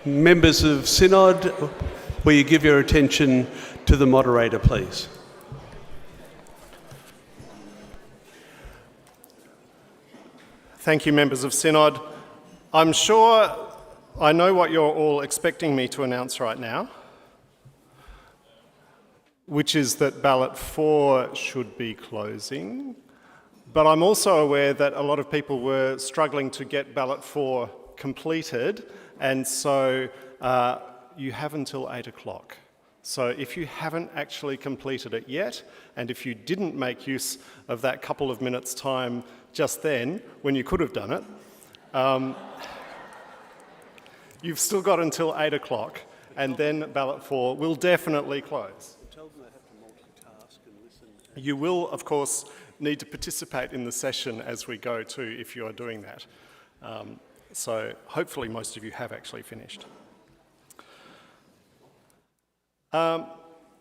Members of Synod, will you give your attention to the moderator, please? Thank you, members of Synod. I'm sure I know what you're all expecting me to announce right now, which is that ballot 4 should be closing. But I'm also aware that a lot of people were struggling to get ballot 4 completed, and so you have until 8 o'clock. So if you haven't actually completed it yet, and if you didn't make use of that couple of minutes' time just then, when you could have done it, you've still got until 8 o'clock, and then ballot 4 will definitely close. You will, of course, need to participate in the session as we go too, if you are doing that. So hopefully most of you have actually finished.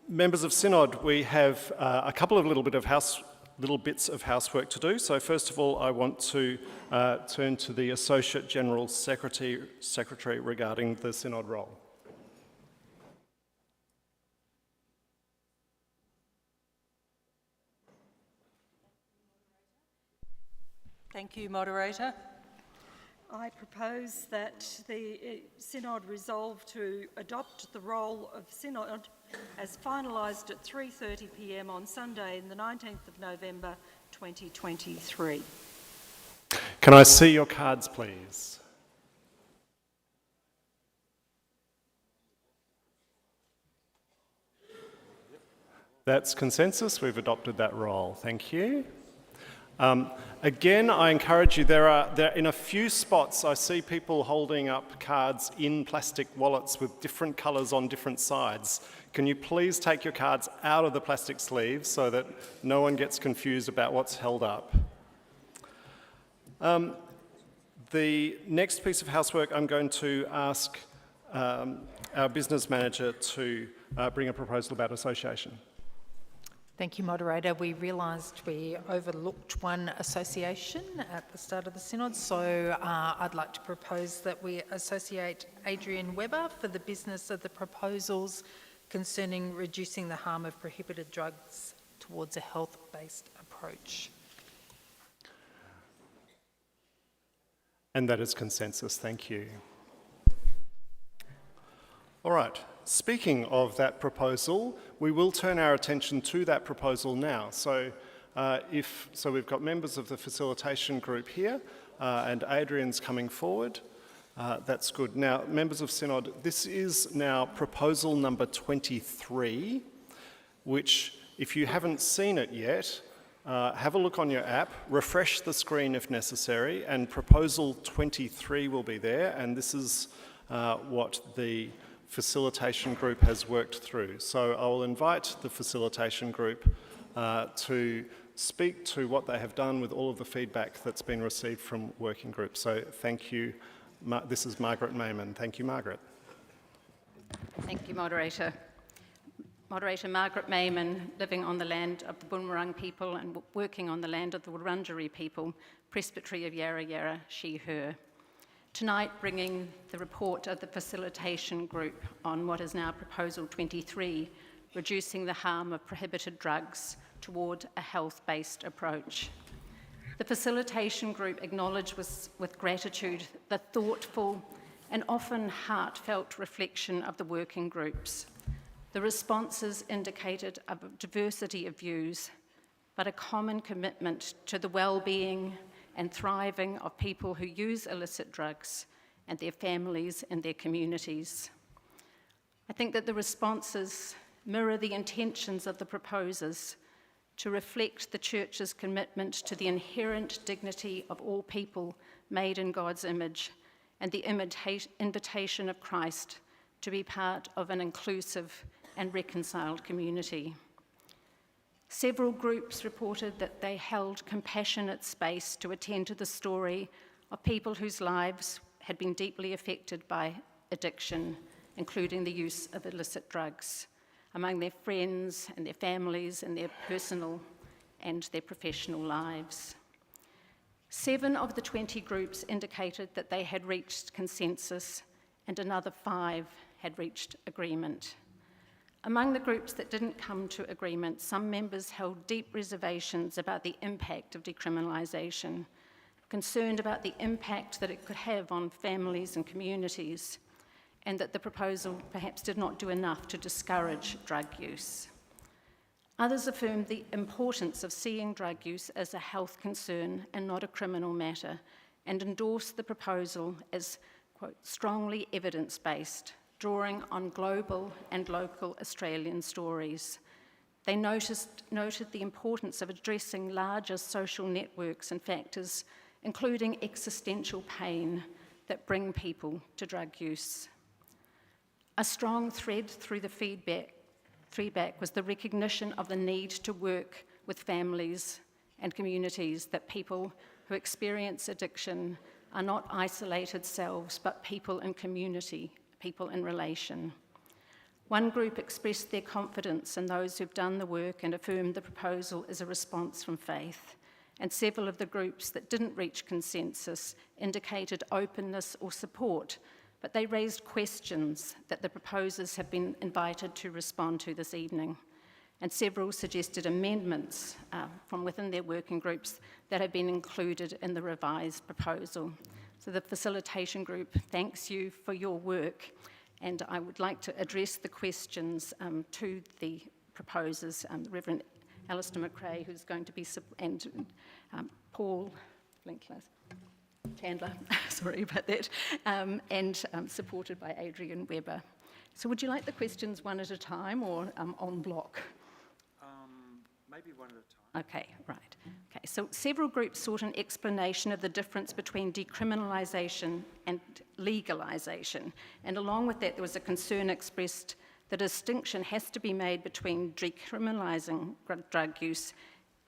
Members of Synod, we have a couple of little bits of housework to do. So first of all, I want to turn to the Associate General Secretary regarding the Synod role. Thank you, Moderator. I propose that the Synod resolve to adopt the role of Synod as finalised at 3:30 p.m. on Sunday, the 19th of November 2023. Can I see your cards, please? That's consensus. We've adopted that role. Thank you. Again, I encourage you, there in a few spots I see people holding up cards in plastic wallets with different colours on different sides. Can you please take your cards out of the plastic sleeves so that no one gets confused about what's held up? The next piece of housework, I'm going to ask our business manager to bring a proposal about association. Thank you, Moderator. We realised we overlooked one association at the start of the Synod, so I'd like to propose that we associate Adrian Webber for the business of the proposals concerning reducing the harm of prohibited drugs towards a health-based approach. And that is consensus. Thank you. All right. Speaking of that proposal, we will turn our attention to that proposal now. So we've got members of the facilitation group here, and Adrian's coming forward. That's good. Now, members of Synod, this is now proposal number 23, which, if you haven't seen it yet, have a look on your app, refresh the screen if necessary, and proposal 23 will be there, and this is what the facilitation group has worked through. So I will invite the facilitation group to speak to what they have done with all of the feedback that's been received from working groups. So thank you. This is Margaret Mayman. Thank you, Margaret. Thank you, Moderator. Moderator Margaret Mayman, living on the land of the Boonwurrung people and working on the land of the Wurundjeri people, Presbytery of Yarra Yarra, she, her. Tonight, bringing the report of the facilitation group on what is now Proposal 23, reducing the harm of prohibited drugs toward a health-based approach. The facilitation group acknowledged with gratitude the thoughtful and often heartfelt reflection of the working groups. The responses indicated a diversity of views, but a common commitment to the well-being and thriving of people who use illicit drugs and their families and their communities. I think that the responses mirror the intentions of the proposers to reflect the Church's commitment to the inherent dignity of all people made in God's image and the invitation of Christ to be part of an inclusive and reconciled community. Several groups reported that they held compassionate space to attend to the story of people whose lives had been deeply affected by addiction, including the use of illicit drugs, among their friends and their families and their personal and their professional lives. 7 of the 20 groups indicated that they had reached consensus and another 5 had reached agreement. Among the groups that didn't come to agreement, some members held deep reservations about the impact of decriminalisation, concerned about the impact that it could have on families and communities, and that the proposal perhaps did not do enough to discourage drug use. Others affirmed the importance of seeing drug use as a health concern and not a criminal matter, and endorsed the proposal as, quote, strongly evidence-based, drawing on global and local Australian stories. They noted the importance of addressing larger social networks and factors, including existential pain that bring people to drug use. A strong thread through the feedback was the recognition of the need to work with families and communities, that people who experience addiction are not isolated selves, but people in community, people in relation. One group expressed their confidence in those who've done the work and affirmed the proposal is a response from faith. And several of the groups that didn't reach consensus indicated openness or support, but they raised questions that the proposers have been invited to respond to this evening. And several suggested amendments from within their working groups that have been included in the revised proposal. So the facilitation group thanks you for your work, and I would like to address the questions to the proposers, Reverend Alistair McRae, who's going to be, and Paul Chandler, sorry about that, and supported by Adrian Webber. So would you like the questions one at a time or en bloc? Maybe one at a time. Okay, right. Okay, so several groups sought an explanation of the difference between decriminalisation and legalisation, and along with that there was a concern expressed that a distinction has to be made between decriminalising drug use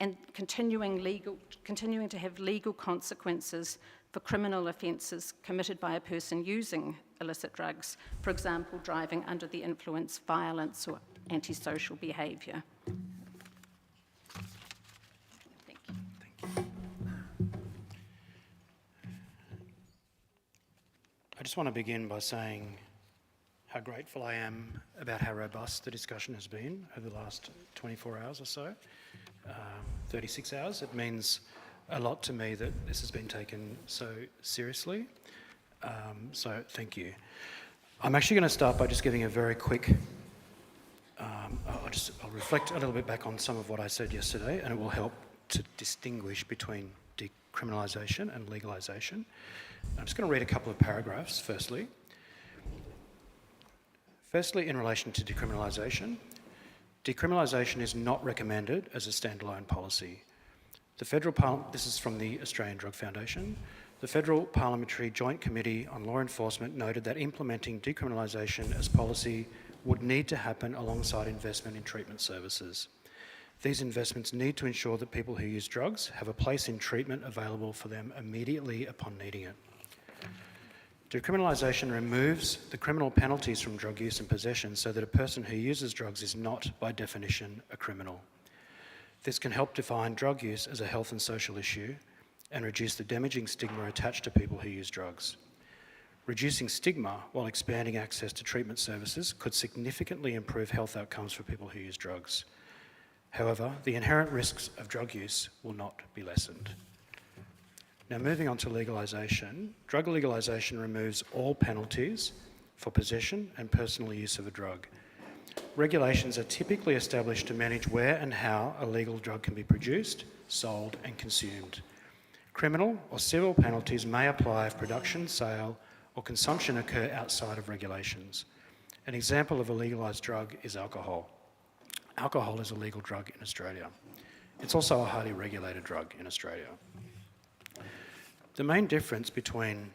and continuing to have legal consequences for criminal offences committed by a person using illicit drugs, for example, driving under the influence, violence or antisocial behaviour. Thank you. I just want to begin by saying how grateful I am about how robust the discussion has been over the last 24 hours or so, 36 hours. It means a lot to me that this has been taken so seriously. So thank you. I'm actually going to start by just giving a very quick, I'll reflect a little bit back on some of what I said yesterday, and it will help to distinguish between decriminalisation and legalisation. I'm just going to read a couple of paragraphs, firstly. Firstly, in relation to decriminalisation, decriminalisation is not recommended as a standalone policy. The Federal Parliament, this is from the Australian Drug Foundation, the Federal Parliamentary Joint Committee on Law Enforcement noted that implementing decriminalisation as policy would need to happen alongside investment in treatment services. These investments need to ensure that people who use drugs have a place in treatment available for them immediately upon needing it. Decriminalisation removes the criminal penalties from drug use and possession so that a person who uses drugs is not, by definition, a criminal. This can help define drug use as a health and social issue and reduce the damaging stigma attached to people who use drugs. Reducing stigma while expanding access to treatment services could significantly improve health outcomes for people who use drugs. However, the inherent risks of drug use will not be lessened. Now, moving on to legalisation, drug legalisation removes all penalties for possession and personal use of a drug. Regulations are typically established to manage where and how a legal drug can be produced, sold and consumed. Criminal or civil penalties may apply if production, sale or consumption occur outside of regulations. An example of a legalised drug is alcohol. Alcohol is a legal drug in Australia. It's also a highly regulated drug in Australia. The main difference between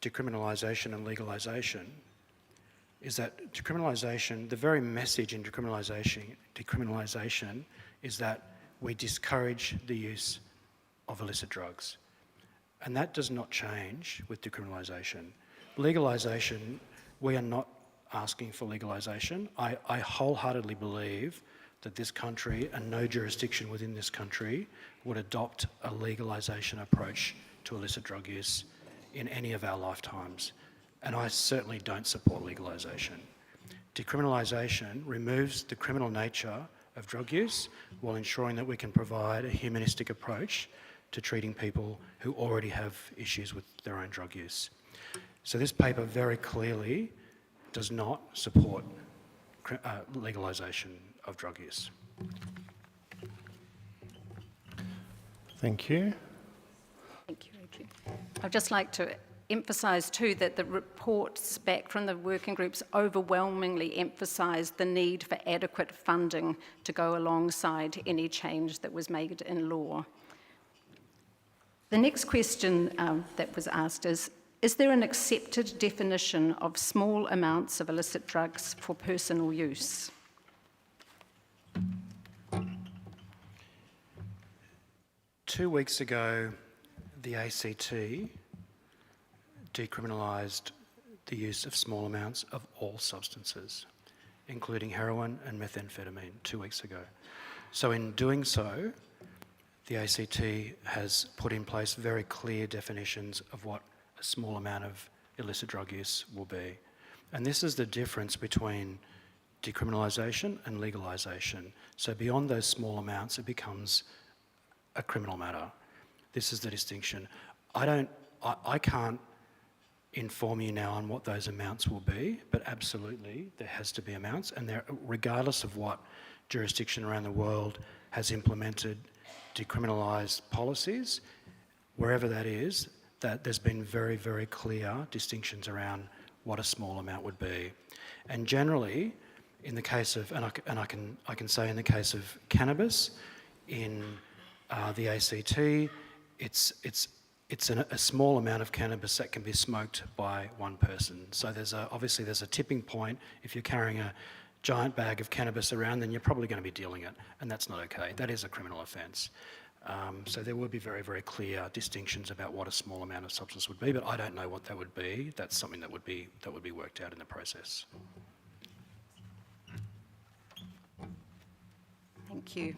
decriminalisation and legalisation is that decriminalisation, the very message in decriminalisation is that we discourage the use of illicit drugs. And that does not change with decriminalisation. Legalisation, we are not asking for legalisation. I wholeheartedly believe that this country and no jurisdiction within this country would adopt a legalisation approach to illicit drug use in any of our lifetimes. and I certainly don't support legalisation. Decriminalisation removes the criminal nature of drug use while ensuring that we can provide a humanistic approach to treating people who already have issues with their own drug use. So this paper very clearly does not support legalisation of drug use. Thank you. Thank you, Adrian. I'd just like to emphasise too that the reports back from the working groups overwhelmingly emphasised the need for adequate funding to go alongside any change that was made in law. The next question that was asked is there an accepted definition of small amounts of illicit drugs for personal use? 2 weeks ago, the ACT decriminalised the use of small amounts of all substances, including heroin and methamphetamine 2 weeks ago. So in doing so, the ACT has put in place very clear definitions of what a small amount of illicit drug use will be. And this is the difference between decriminalisation and legalisation. So beyond those small amounts, it becomes a criminal matter. This is the distinction. I can't inform you now on what those amounts will be, but absolutely there has to be amounts, and regardless of what jurisdiction around the world has implemented decriminalised policies, wherever that is, that there's been very, very clear distinctions around what a small amount would be. And generally, in the case of, and I can say in the case of cannabis, in the ACT, it's a small amount of cannabis that can be smoked by one person. So obviously there's a tipping point. If you're carrying a giant bag of cannabis around, then you're probably going to be dealing it, and that's not okay. That is a criminal offence. So there will be very, very clear distinctions about what a small amount of substance would be, but I don't know what that would be. That's something that would be worked out in the process. Thank you.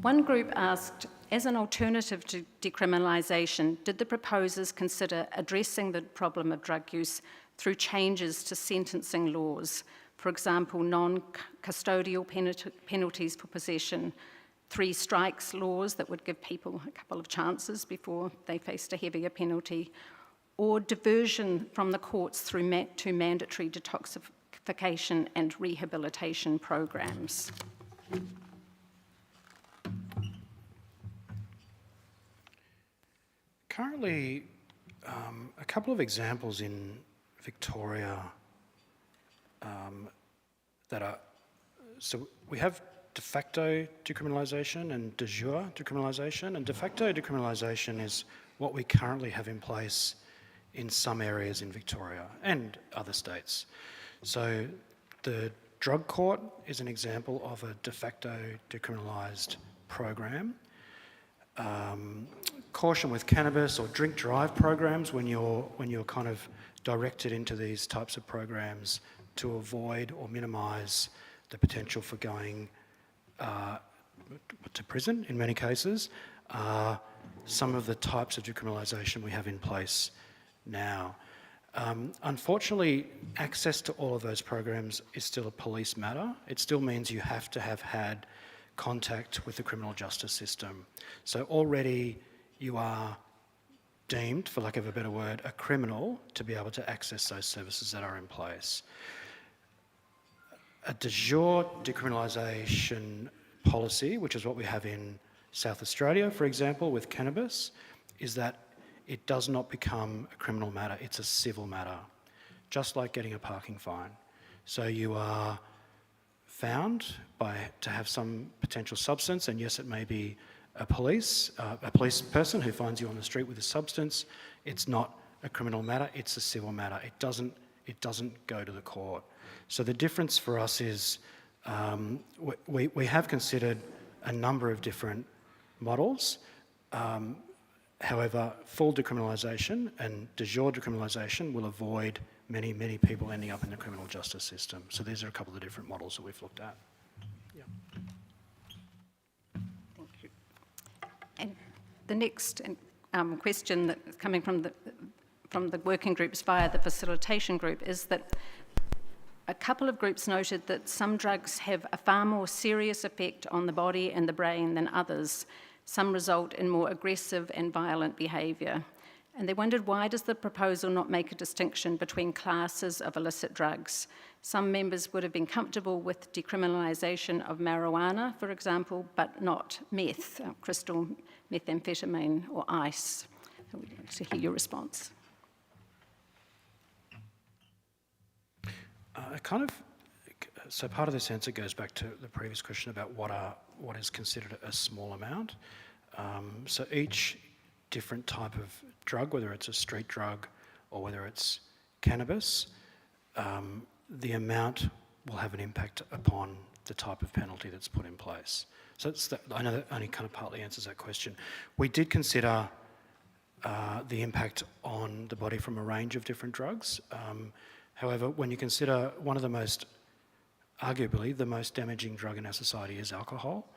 One group asked, as an alternative to decriminalisation, did the proposers consider addressing the problem of drug use through changes to sentencing laws? For example, non-custodial penalties for possession, 3 strikes laws that would give people a couple of chances before they faced a heavier penalty, or diversion from the courts through to mandatory detoxification and rehabilitation programs. Currently, a couple of examples in Victoria that are, so we have de facto decriminalisation and de jure decriminalisation, and de facto decriminalisation is what we currently have in place in some areas in Victoria and other states. So the drug court is an example of a de facto decriminalised program. Caution with cannabis or drink drive programs, when you're kind of directed into these types of programs to avoid or minimise the potential for going to prison in many cases, are some of the types of decriminalisation we have in place now. Unfortunately, access to all of those programs is still a police matter. It still means you have to have had contact with the criminal justice system. So already you are deemed, for lack of a better word, a criminal to be able to access those services that are in place. A de jure decriminalisation policy, which is what we have in South Australia, for example, with cannabis, is that it does not become a criminal matter, it's a civil matter, just like getting a parking fine. So you are found to have some potential substance, and yes, it may be a police person who finds you on the street with a substance. It's not a criminal matter, it's a civil matter. It doesn't go to the court. So the difference for us is we have considered a number of different models. However, full decriminalisation and de jure decriminalisation will avoid many, many people ending up in the criminal justice system. So these are a couple of different models that we've looked at. Yeah. Thank you. And the next question that's coming from from the working groups via the facilitation group is that a couple of groups noted that some drugs have a far more serious effect on the body and the brain than others. Some result in more aggressive and violent behaviour. And they wondered, why does the proposal not make a distinction between classes of illicit drugs? Some members would have been comfortable with decriminalisation of marijuana, for example, but not meth, crystal methamphetamine or ice. So we'd like to hear your response. So part of this answer goes back to the previous question about what is considered a small amount. So each different type of drug, whether it's a street drug or whether it's cannabis, the amount will have an impact upon the type of penalty that's put in place. So I know that only kind of partly answers that question. We did consider the impact on the body from a range of different drugs. However, when you consider arguably the most damaging drug in our society is alcohol,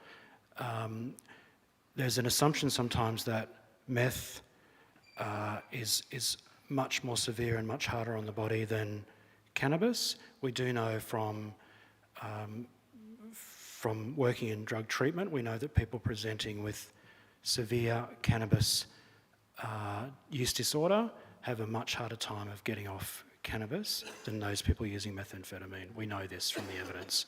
there's an assumption sometimes that meth is much more severe and much harder on the body than cannabis. We do know from working in drug treatment, we know that people presenting with severe cannabis use disorder have a much harder time of getting off cannabis than those people using methamphetamine. We know this from the evidence.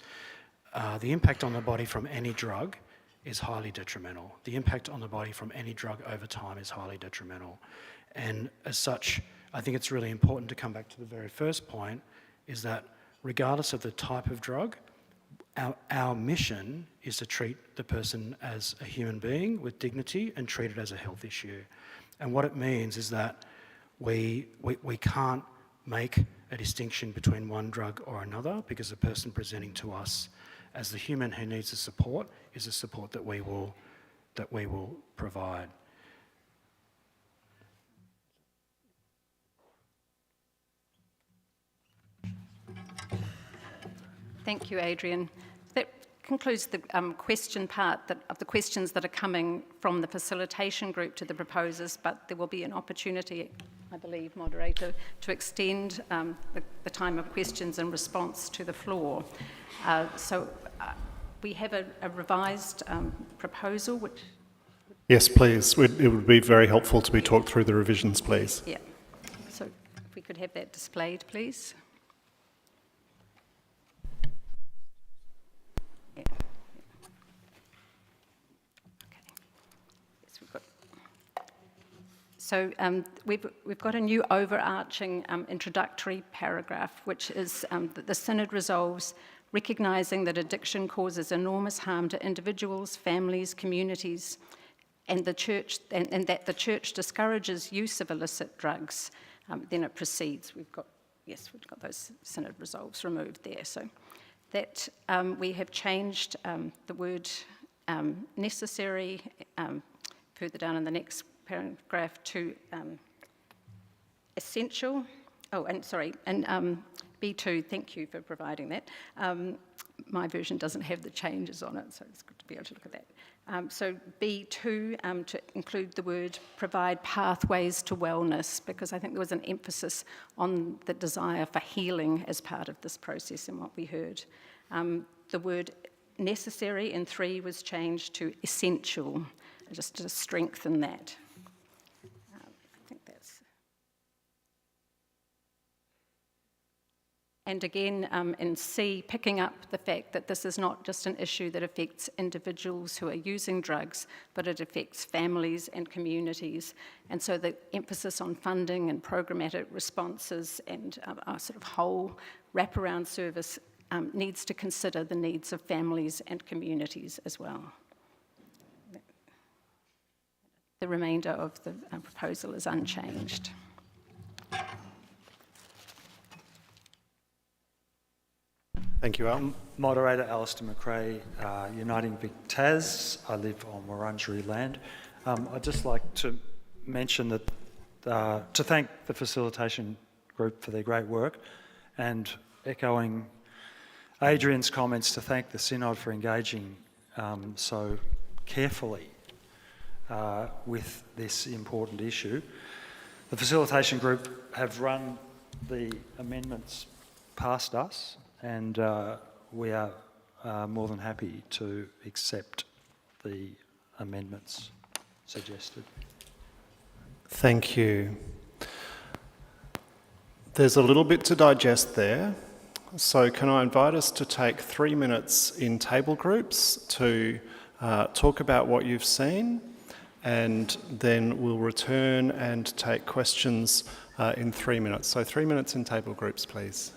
The impact on the body from any drug is highly detrimental. The impact on the body from any drug over time is highly detrimental. And as such, I think it's really important to come back to the very first point, is that regardless of the type of drug, our mission is to treat the person as a human being with dignity and treat it as a health issue. And what it means is that we can't make a distinction between one drug or another, because the person presenting to us as the human who needs the support is the support that we will provide. Thank you, Adrian. That concludes the question part of the questions that are coming from the facilitation group to the proposers, but there will be an opportunity, I believe, moderator, to extend the time of questions and response to the floor. We have a revised proposal, which... Yes, please. It would be very helpful to be talked through the revisions, please. Yeah. So if we could have that displayed, please. Yeah. Okay. Yes, we've got... So we've got a new overarching introductory paragraph, which is that the Synod resolves, recognising that addiction causes enormous harm to individuals, families, communities, and the Church, and that the Church discourages use of illicit drugs. Then it proceeds. We've got those Synod resolves removed there. So that we have changed the word necessary further down in the next paragraph to essential. Oh, and sorry, and B2, thank you for providing that. My version doesn't have the changes on it, so it's good to be able to look at that. So B2, to include the word provide pathways to wellness, because I think there was an emphasis on the desire for healing as part of this process in what we heard. The word necessary in 3 was changed to essential, just to strengthen that. I think that's... And again, in C, picking up the fact that this is not just an issue that affects individuals who are using drugs, but it affects families and communities. And so the emphasis on funding and programmatic responses and our sort of whole wraparound service needs to consider the needs of families and communities as well. The remainder of the proposal is unchanged. Thank you, Al. Moderator Alistair McRae, Uniting Vic Tas. I live on Wurundjeri land. I'd just like to mention that, to thank the facilitation group for their great work, and echoing Adrian's comments, to thank the Synod for engaging so carefully with this important issue. The facilitation group have run the amendments past us, and we are more than happy to accept the amendments suggested. Thank you. There's a little bit to digest there. So can I invite us to take 3 minutes in table groups to talk about what you've seen, and then we'll return and take questions in 3 minutes. So 3 minutes in table groups, please.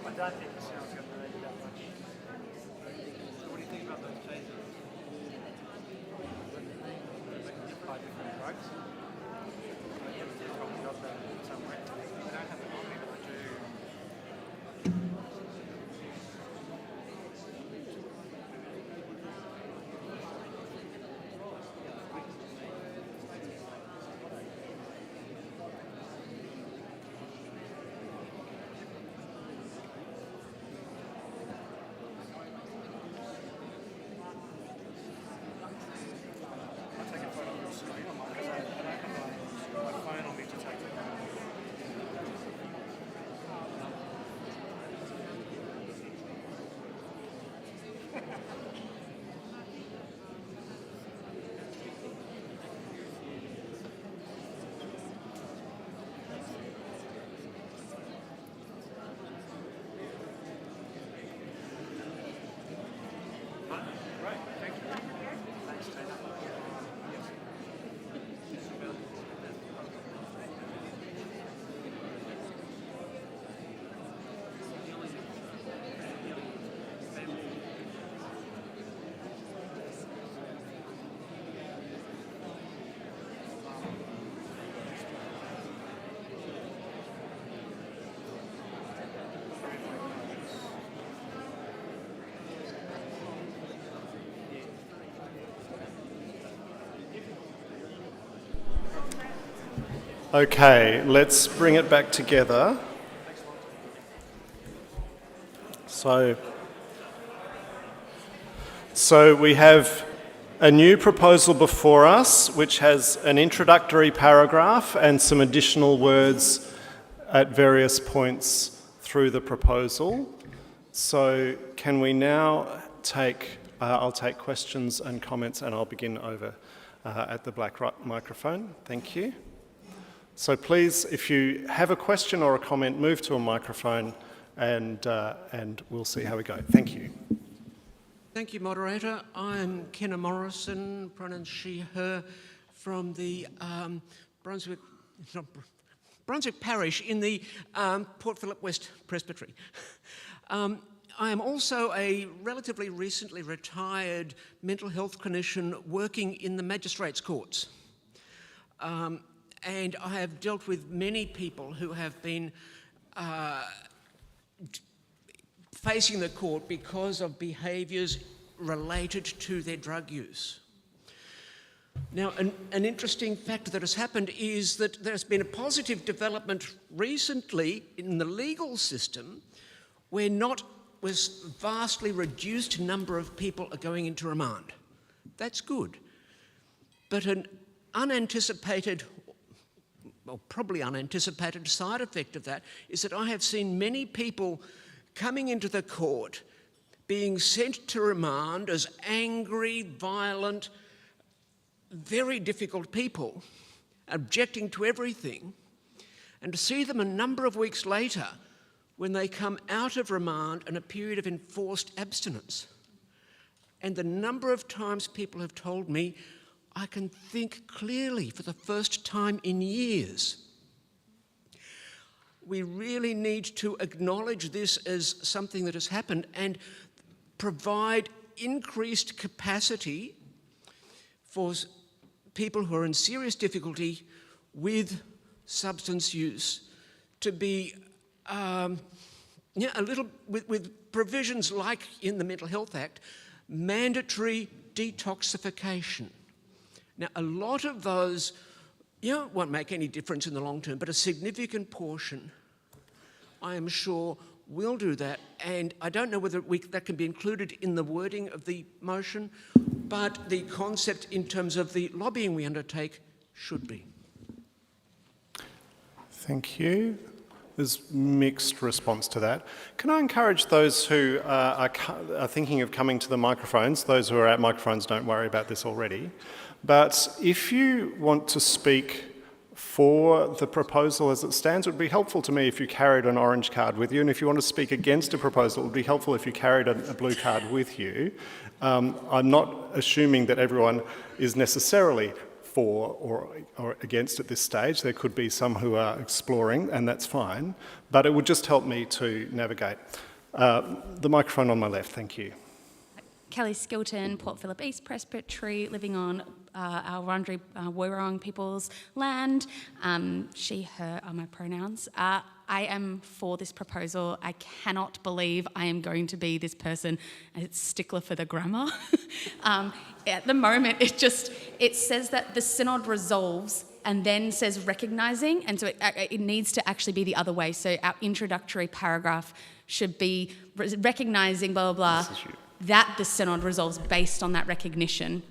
I don't think the sound's going to read that much. So what do you think about those changes? By different drugs. I guess they've probably got that somewhere. I don't have it on me, but I do. Okay, let's bring it back together. So we have a new proposal before us, which has an introductory paragraph and some additional words at various points through the proposal. So can we now take, I'll take questions and comments, and I'll begin over at the black microphone. Thank you. So please, if you have a question or a comment, move to a microphone and we'll see how we go. Thank you. Thank you, Moderator. I'm Kenna Morrison, pronouns she, her, from the Brunswick Parish in the Port Phillip West Presbytery. I am also a relatively recently retired mental health clinician working in the magistrates' courts. And I have dealt with many people who have been facing the court because of behaviours related to their drug use. Now, an interesting factor that has happened is that there's been a positive development recently in the legal system where was vastly reduced number of people are going into remand. That's good. But an unanticipated, well, probably unanticipated side effect of that is that I have seen many people coming into the court being sent to remand as angry, violent, very difficult people, objecting to everything, and to see them a number of weeks later when they come out of remand and a period of enforced abstinence. And the number of times people have told me, I can think clearly for the first time in years. we really need to acknowledge this as something that has happened and provide increased capacity for people who are in serious difficulty with substance use to be a little, with provisions like in the Mental Health Act, mandatory detoxification. Now, a lot of those, won't make any difference in the long term, but a significant portion, I am sure, will do that. And I don't know whether that can be included in the wording of the motion, but the concept in terms of the lobbying we undertake should be. Thank you. There's mixed response to that. Can I encourage those who are thinking of coming to the microphones, those who are at microphones, don't worry about this already, but if you want to speak for the proposal as it stands, it would be helpful to me if you carried an orange card with you, and if you want to speak against a proposal, it would be helpful if you carried a blue card with you. I'm not assuming that everyone is necessarily for or against at this stage. There could be some who are exploring, and that's fine, but it would just help me to navigate. The microphone on my left, thank you. Kelly Skilton, Port Phillip East Presbytery, living on our Wurundjeri Wurrung people's land. She, her are my pronouns. I am for this proposal. I cannot believe I am going to be this person, a stickler for the grammar. At the moment, it says that the Synod resolves and then says recognising, and so it needs to actually be the other way. So our introductory paragraph should be recognising, blah, blah, blah, that the Synod resolves based on that recognition.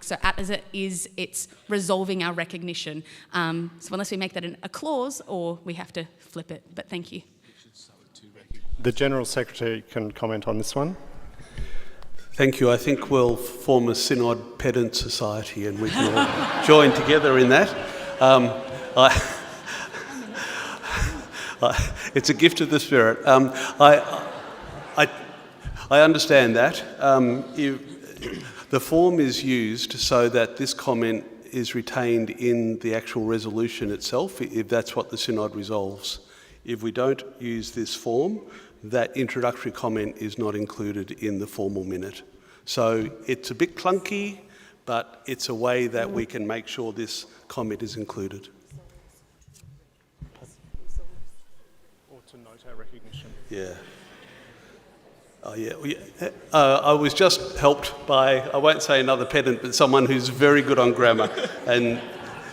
So as it is, it's resolving our recognition. So unless we make that a clause, or we have to flip it. But thank you. The General Secretary can comment on this one. Thank you. I think we'll form a Synod pedant society and we can all join together in that. It's a gift of the Spirit. I understand that. The form is used so that this comment is retained in the actual resolution itself, if that's what the Synod resolves. If we don't use this form, that introductory comment is not included in the formal minute. So it's a bit clunky, but it's a way that we can make sure this comment is included. Or to note our recognition. Yeah. Oh, yeah. I was just helped by, I won't say another pedant, but someone who's very good on grammar.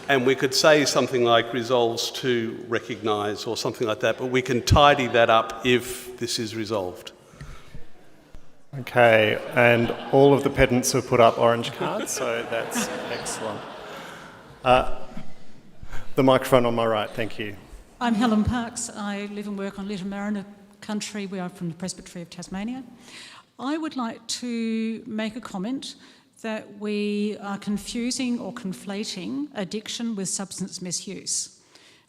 And we could say something like resolves to recognise or something like that, but we can tidy that up if this is resolved. Okay, and all of the pedants have put up orange cards, so that's excellent. The microphone on my right, thank you. I'm Helen Parks. I live and work on Little Mariner country. We are from the Presbytery of Tasmania. I would like to make a comment that we are confusing or conflating addiction with substance misuse.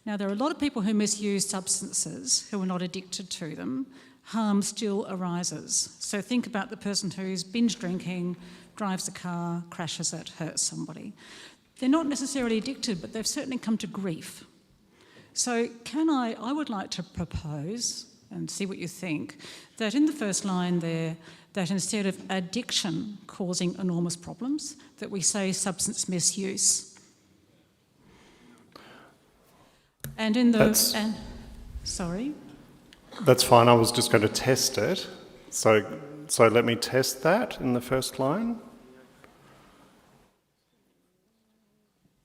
Now, there are a lot of people who misuse substances who are not addicted to them. Harm still arises. So think about the person who's binge drinking, drives a car, crashes it, hurts somebody. They're not necessarily addicted, but they've certainly come to grief. So I would like to propose, and see what you think, that in the first line there, that instead of addiction causing enormous problems, that we say substance misuse. And in the... sorry? That's fine, I was just going to test it. So let me test that in the first line.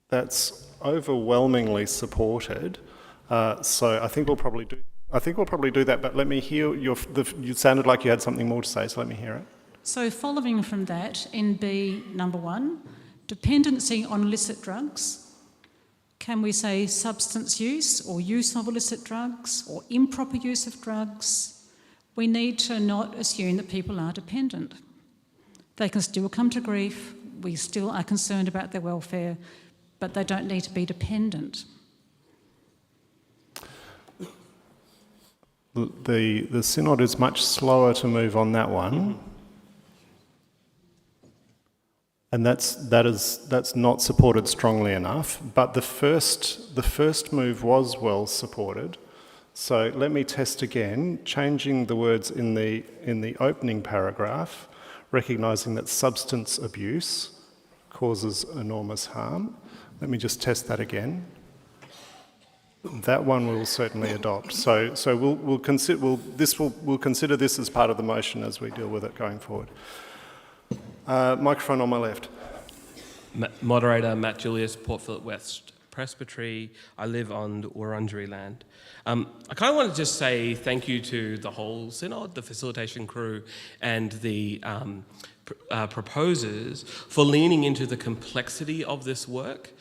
That's overwhelmingly supported. So I think we'll probably do that, but let me hear you sounded like you had something more to say, so let me hear it. So following from that, in B, number 1, dependency on illicit drugs. Can we say substance use or use of illicit drugs or improper use of drugs? We need to not assume that people are dependent. They can still come to grief. We still are concerned about their welfare, but they don't need to be dependent. The Synod is much slower to move on that one. And that's not supported strongly enough, but the first move was well supported. So let me test again, changing the words in the opening paragraph, recognising that substance abuse causes enormous harm. Let me just test that again. That one we'll certainly adopt. So we'll consider this as part of the motion as we deal with it going forward. Microphone on my left. Moderator Matt Julius, Port Phillip West Presbytery. I live on Wurundjeri land. I kind of want to just say thank you to the whole Synod, the facilitation crew, and the proposers for leaning into the complexity of this work,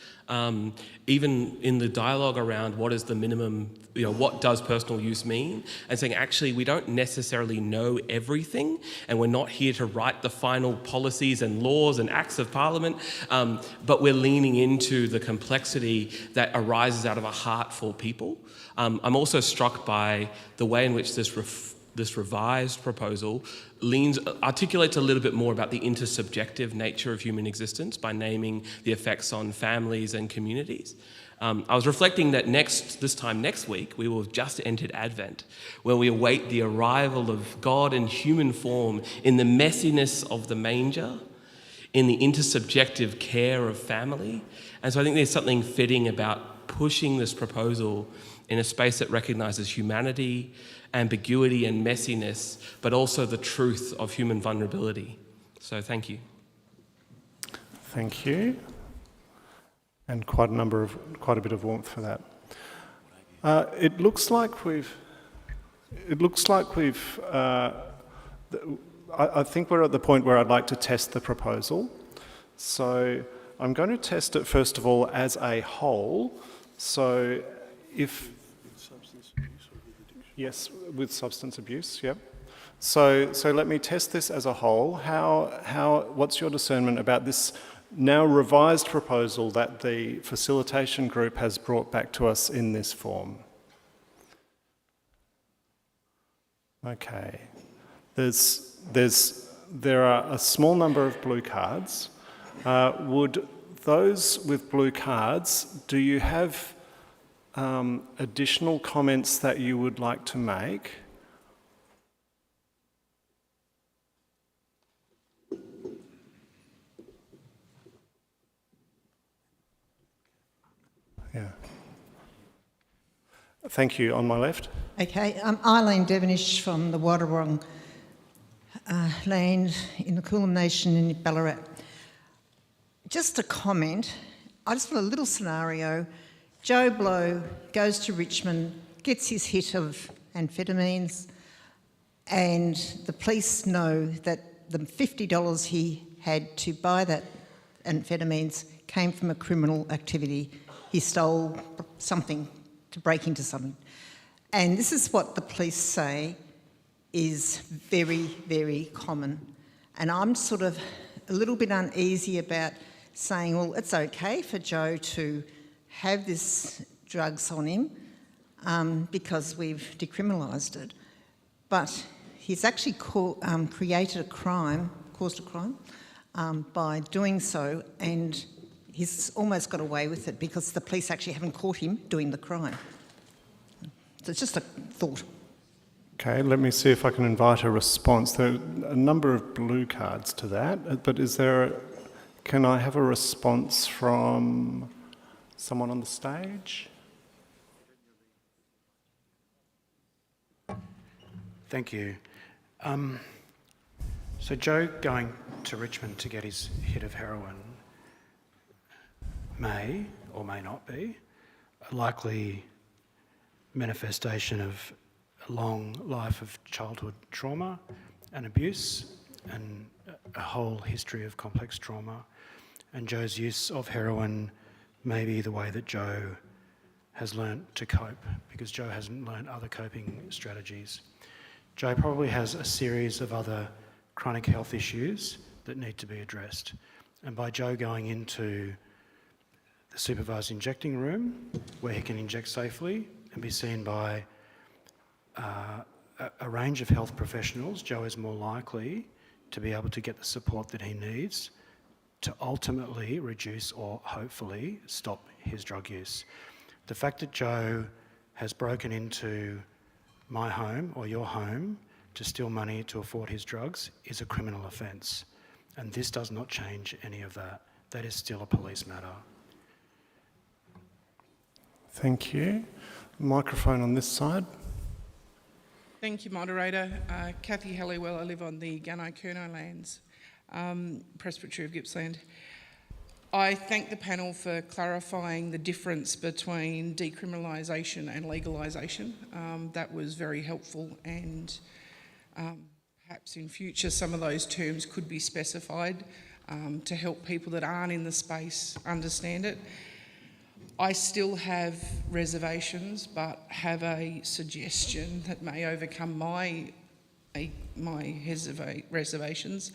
even in the dialogue around what is the minimum, what does personal use mean, and saying actually we don't necessarily know everything, and we're not here to write the final policies and laws and acts of Parliament, but we're leaning into the complexity that arises out of a heart for people. I'm also struck by the way in which this revised proposal articulates a little bit more about the intersubjective nature of human existence by naming the effects on families and communities. I was reflecting that this time next week, we will have just entered Advent, where we await the arrival of God in human form in the messiness of the manger, in the intersubjective care of family. And so I think there's something fitting about pushing this proposal in a space that recognises humanity, ambiguity and messiness, but also the truth of human vulnerability. So thank you. Thank you. And quite a bit of warmth for that. It looks like we've. I think we're at the point where I'd like to test the proposal. So I'm going to test it first of all as a whole. So if. Yes, with substance abuse, yep. So let me test this as a whole. What's your discernment about this now revised proposal that the facilitation group has brought back to us in this form? Okay. There are a small number of blue cards. Would those with blue cards, do you have additional comments that you would like to make? Yeah. Thank you. On my left. Okay, I'm Eileen Devonish from the Wadawurrung land in the Kulin Nation in Ballarat. Just a comment. I just want a little scenario. Joe Blow goes to Richmond, gets his hit of amphetamines, and the police know that the $50 he had to buy that amphetamines came from a criminal activity. He stole something to break into something. And this is what the police say is very, very common. And I'm sort of a little bit uneasy about saying, well, it's okay for Joe to have this drugs on him because we've decriminalised it. But he's actually caused a crime by doing so, and he's almost got away with it because the police actually haven't caught him doing the crime. So it's just a thought. Okay, let me see if I can invite a response. There are a number of blue cards to that, but can I have a response from someone on the stage? Thank you. So Joe going to Richmond to get his hit of heroin may or may not be a likely manifestation of a long life of childhood trauma and abuse and a whole history of complex trauma. And Joe's use of heroin may be the way that Joe has learnt to cope, because Joe hasn't learnt other coping strategies. Joe probably has a series of other chronic health issues that need to be addressed. And by Joe going into the supervised injecting room, where he can inject safely and be seen by a range of health professionals, Joe is more likely to be able to get the support that he needs to ultimately reduce or hopefully stop his drug use. The fact that Joe has broken into my home or your home to steal money to afford his drugs is a criminal offence. And this does not change any of that. That is still a police matter. Thank you. Microphone on this side. Thank you, Moderator. Kathy Halliwell, I live on the Gunai-Kurno lands, Presbytery of Gippsland. I thank the panel for clarifying the difference between decriminalisation and legalisation. That was very helpful, and perhaps in future some of those terms could be specified to help people that aren't in the space understand it. I still have reservations, but have a suggestion that may overcome my reservations,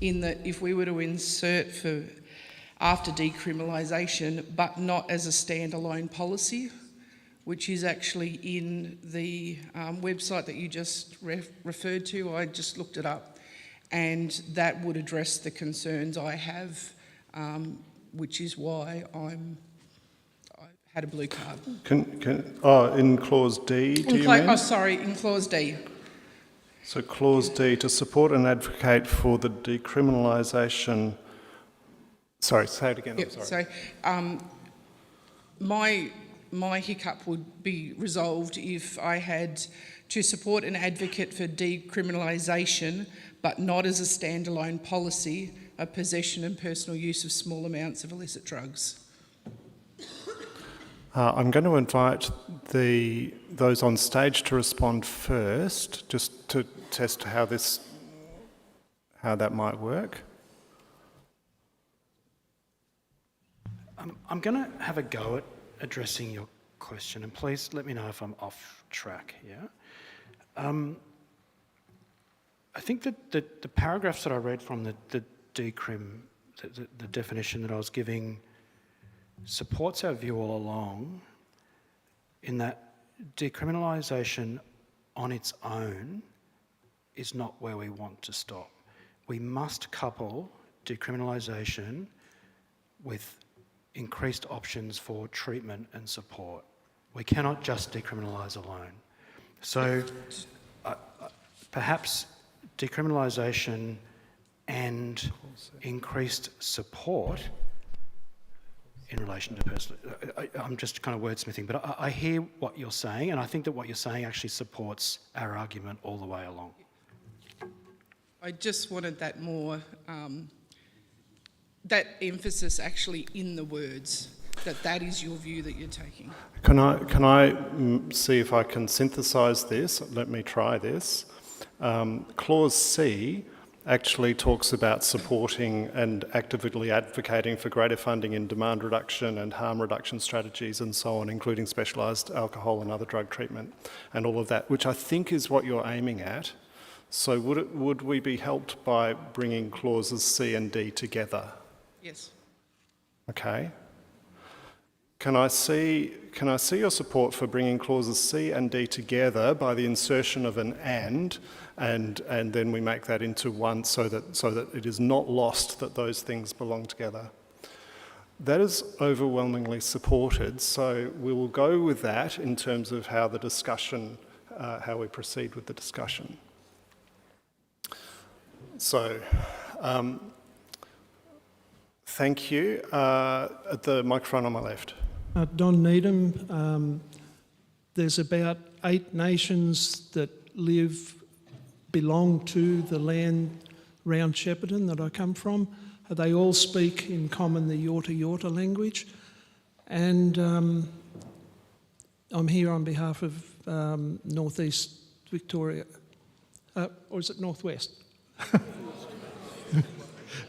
in that if we were to insert for after decriminalisation, but not as a standalone policy, which is actually in the website that you just referred to. I just looked it up, and that would address the concerns I have, which is why I had a blue card. In clause D, do you mean? Oh, sorry, in clause D. So clause D, to support and advocate for the decriminalisation. Sorry, say it again. Yep, I'm sorry. So my hiccup would be resolved if I had to support and advocate for decriminalisation, but not as a standalone policy of possession and personal use of small amounts of illicit drugs. I'm going to invite those on stage to respond first, just to test how that might work. I'm going to have a go at addressing your question, and please let me know if I'm off track here. I think that the paragraphs that I read from the decrim, the definition that I was giving, supports our view all along, in that decriminalisation on its own is not where we want to stop. We must couple decriminalisation with increased options for treatment and support. We cannot just decriminalise alone. So perhaps decriminalisation and increased support in relation to personal... I'm just kind of wordsmithing, but I hear what you're saying, and I think that what you're saying actually supports our argument all the way along. I just wanted that more, that emphasis actually in the words, that is your view that you're taking. Can I see if I can synthesise this? Let me try this. Clause C actually talks about supporting and actively advocating for greater funding in demand reduction and harm reduction strategies and so on, including specialised alcohol and other drug treatment and all of that, which I think is what you're aiming at. So would we be helped by bringing clauses C and D together? Yes. Okay. Can I see your support for bringing clauses C and D together by the insertion of an and then we make that into one so that it is not lost that those things belong together? That is overwhelmingly supported, so we will go with that in terms of how the discussion, how we proceed with the discussion. So, thank you. At the microphone on my left. Don Needham, there's about 8 nations that belong to the land round Shepparton that I come from. They all speak in common the Yorta Yorta language. And I'm here on behalf of Northeast Victoria, or is it Northwest?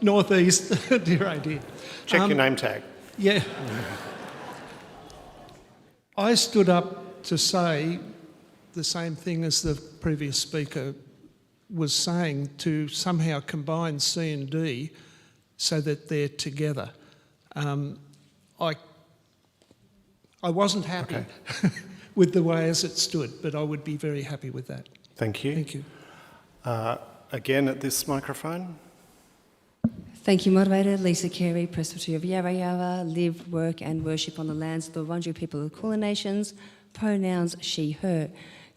Northeast, dear idea. Check your name tag. Yeah. I stood up to say the same thing as the previous speaker was saying, to somehow combine C and D so that they're together. I wasn't happy with the way as it stood, but I would be very happy with that. Thank you. Thank you. Again at this microphone. Thank you, Moderator. Lisa Carey, Presbytery of Yarra Yarra, live, work and worship on the lands of the Wurundjeri people of the Kulin Nations, pronouns she, her.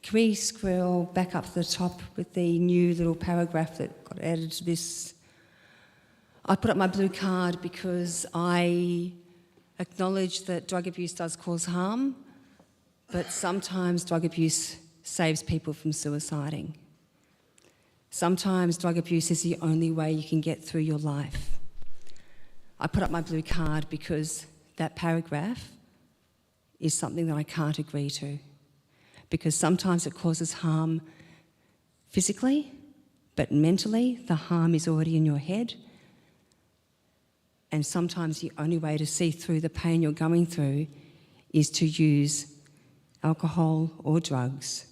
Can we scroll back up to the top with the new little paragraph that got added to this? I put up my blue card because I acknowledge that drug abuse does cause harm, but sometimes drug abuse saves people from suiciding. Sometimes drug abuse is the only way you can get through your life. I put up my blue card because that paragraph is something that I can't agree to, because sometimes it causes harm physically, but mentally the harm is already in your head. And sometimes the only way to see through the pain you're going through is to use alcohol or drugs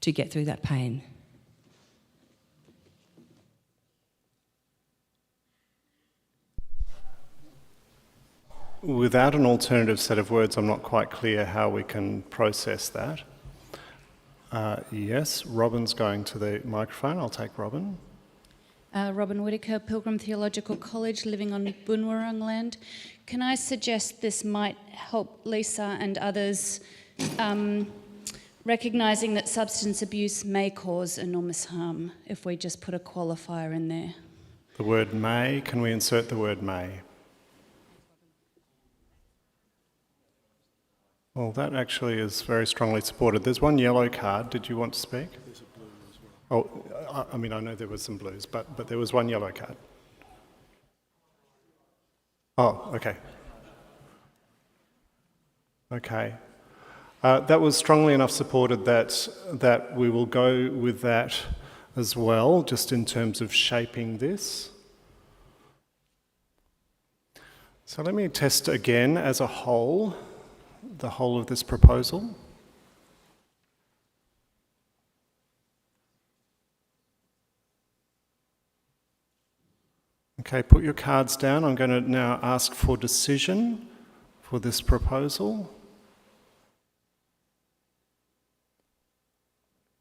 to get through that pain. Without an alternative set of words, I'm not quite clear how we can process that. Yes, Robin's going to the microphone. I'll take Robin. Robin Whittaker, Pilgrim Theological College, living on Boonwurrung land. Can I suggest this might help Lisa and others recognising that substance abuse may cause enormous harm if we just put a qualifier in there? The word may, can we insert the word may? Well, that actually is very strongly supported. There's one yellow card. Did you want to speak? There's a blue as well. Oh, I mean, I know there was some blues, but there was one yellow card. Oh, okay. Okay. That was strongly enough supported that we will go with that as well, just in terms of shaping this. So let me test again as a whole, the whole of this proposal. Okay, put your cards down. I'm going to now ask for decision for this proposal.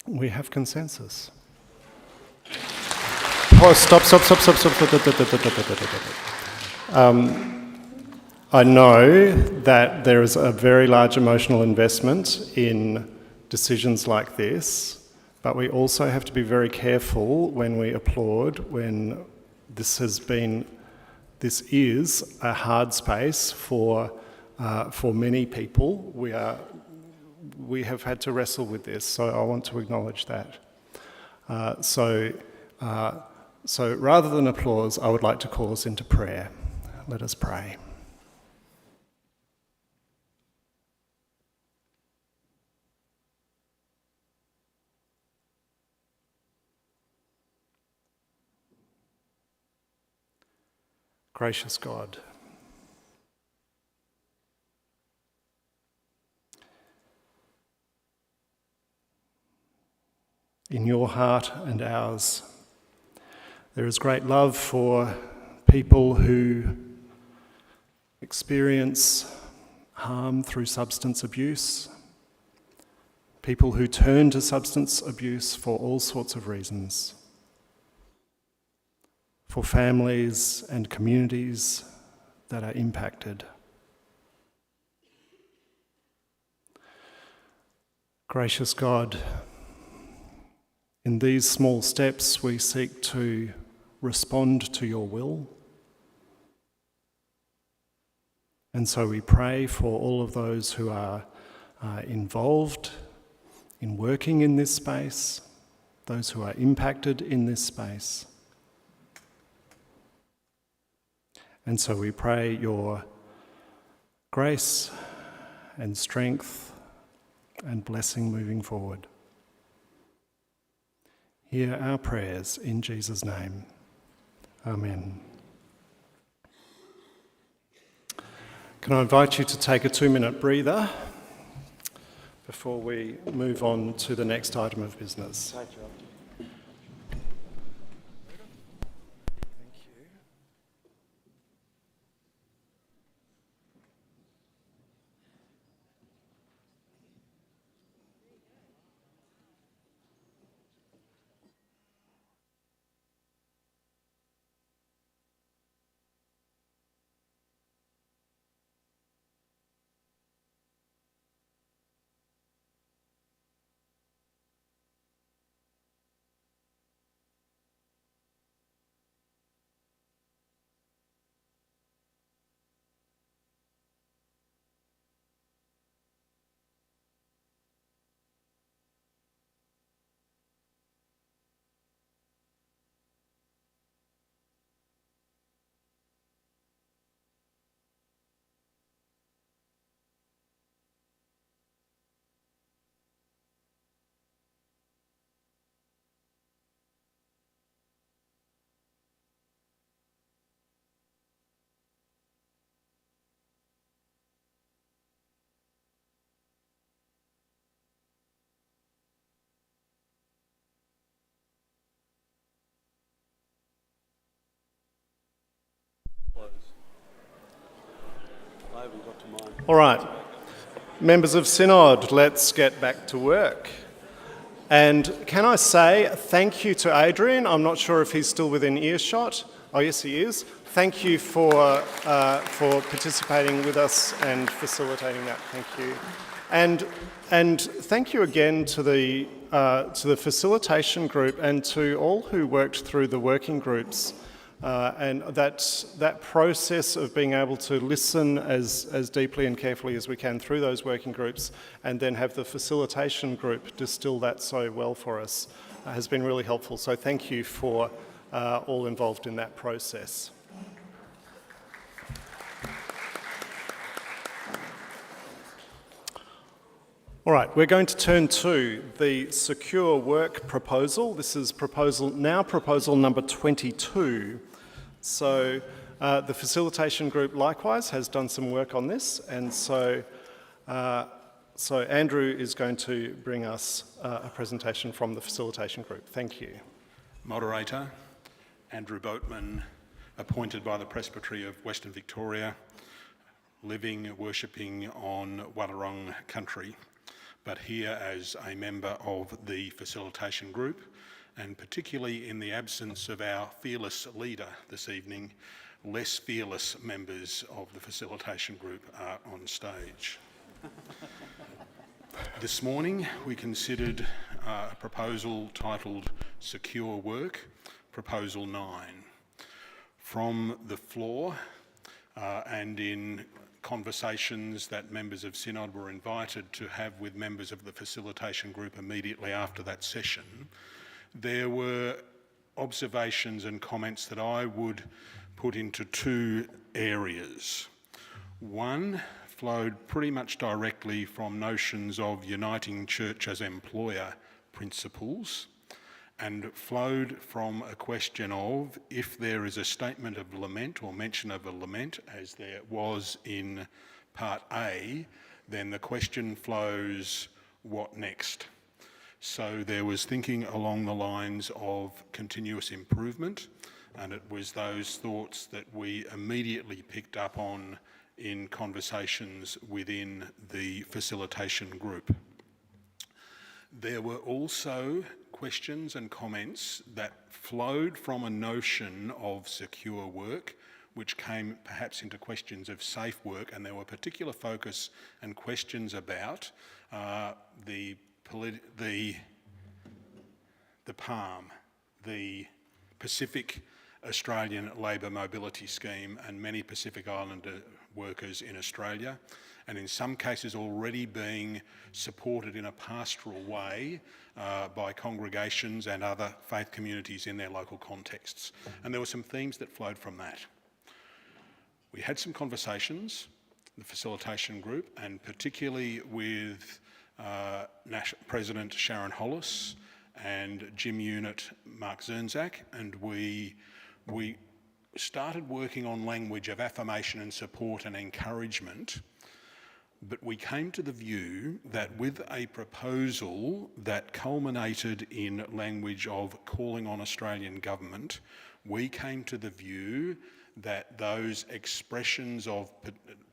We have consensus. Oh, stop. I know that there is a very large emotional investment in decisions like this, but we also have to be very careful when we applaud when this is a hard space for many people. We have had to wrestle with this, so I want to acknowledge that. So rather than applause, I would like to call us into prayer. Let us pray. Gracious God, in your heart and ours, there is great love for people who experience harm through substance abuse, people who turn to substance abuse for all sorts of reasons, for families and communities that are impacted. Gracious God, in these small steps we seek to respond to your will. And so we pray for all of those who are involved in working in this space, those who are impacted in this space. And so we pray your grace and strength and blessing moving forward. Hear our prayers in Jesus' name. Amen. Can I invite you to take a 2-minute breather before we move on to the next item of business? I haven't got to mine. All right. Members of Synod, let's get back to work. And can I say thank you to Adrian? I'm not sure if he's still within earshot. Oh, yes, he is. Thank you for participating with us and facilitating that. Thank you. And thank you again to the facilitation group and to all who worked through the working groups. And that process of being able to listen as deeply and carefully as we can through those working groups and then have the facilitation group distill that so well for us has been really helpful. So thank you for all involved in that process. All right, we're going to turn to the secure work proposal. This is proposal number 22. So the facilitation group likewise has done some work on this, and so Andrew is going to bring us a presentation from the facilitation group. Thank you. Moderator, Andrew Boatman, appointed by the Presbytery of Western Victoria, living, worshipping on Wadawurrung country, but here as a member of the facilitation group, and particularly in the absence of our fearless leader this evening, less fearless members of the facilitation group are on stage. This morning we considered a proposal titled Secure Work, Proposal 9. From the floor and in conversations that members of Synod were invited to have with members of the facilitation group immediately after that session, there were observations and comments that I would put into two areas. One flowed pretty much directly from notions of uniting church as employer principles, and flowed from a question of if there is a statement of lament or mention of a lament, as there was in part A, then the question flows, what next? So there was thinking along the lines of continuous improvement, and it was those thoughts that we immediately picked up on in conversations within the facilitation group. There were also questions and comments that flowed from a notion of secure work, which came perhaps into questions of safe work, and there were particular focus and questions about the PALM, the Pacific Australian Labour Mobility Scheme, and many Pacific Islander workers in Australia, and in some cases already being supported in a pastoral way by congregations and other faith communities in their local contexts. And there were some themes that flowed from that. We had some conversations, the facilitation group, and particularly with President Sharon Hollis and Gym Unit Mark Zernzak, and we started working on language of affirmation and support and encouragement, but we came to the view that with a proposal that culminated in language of calling on Australian government, we came to the view that those expressions of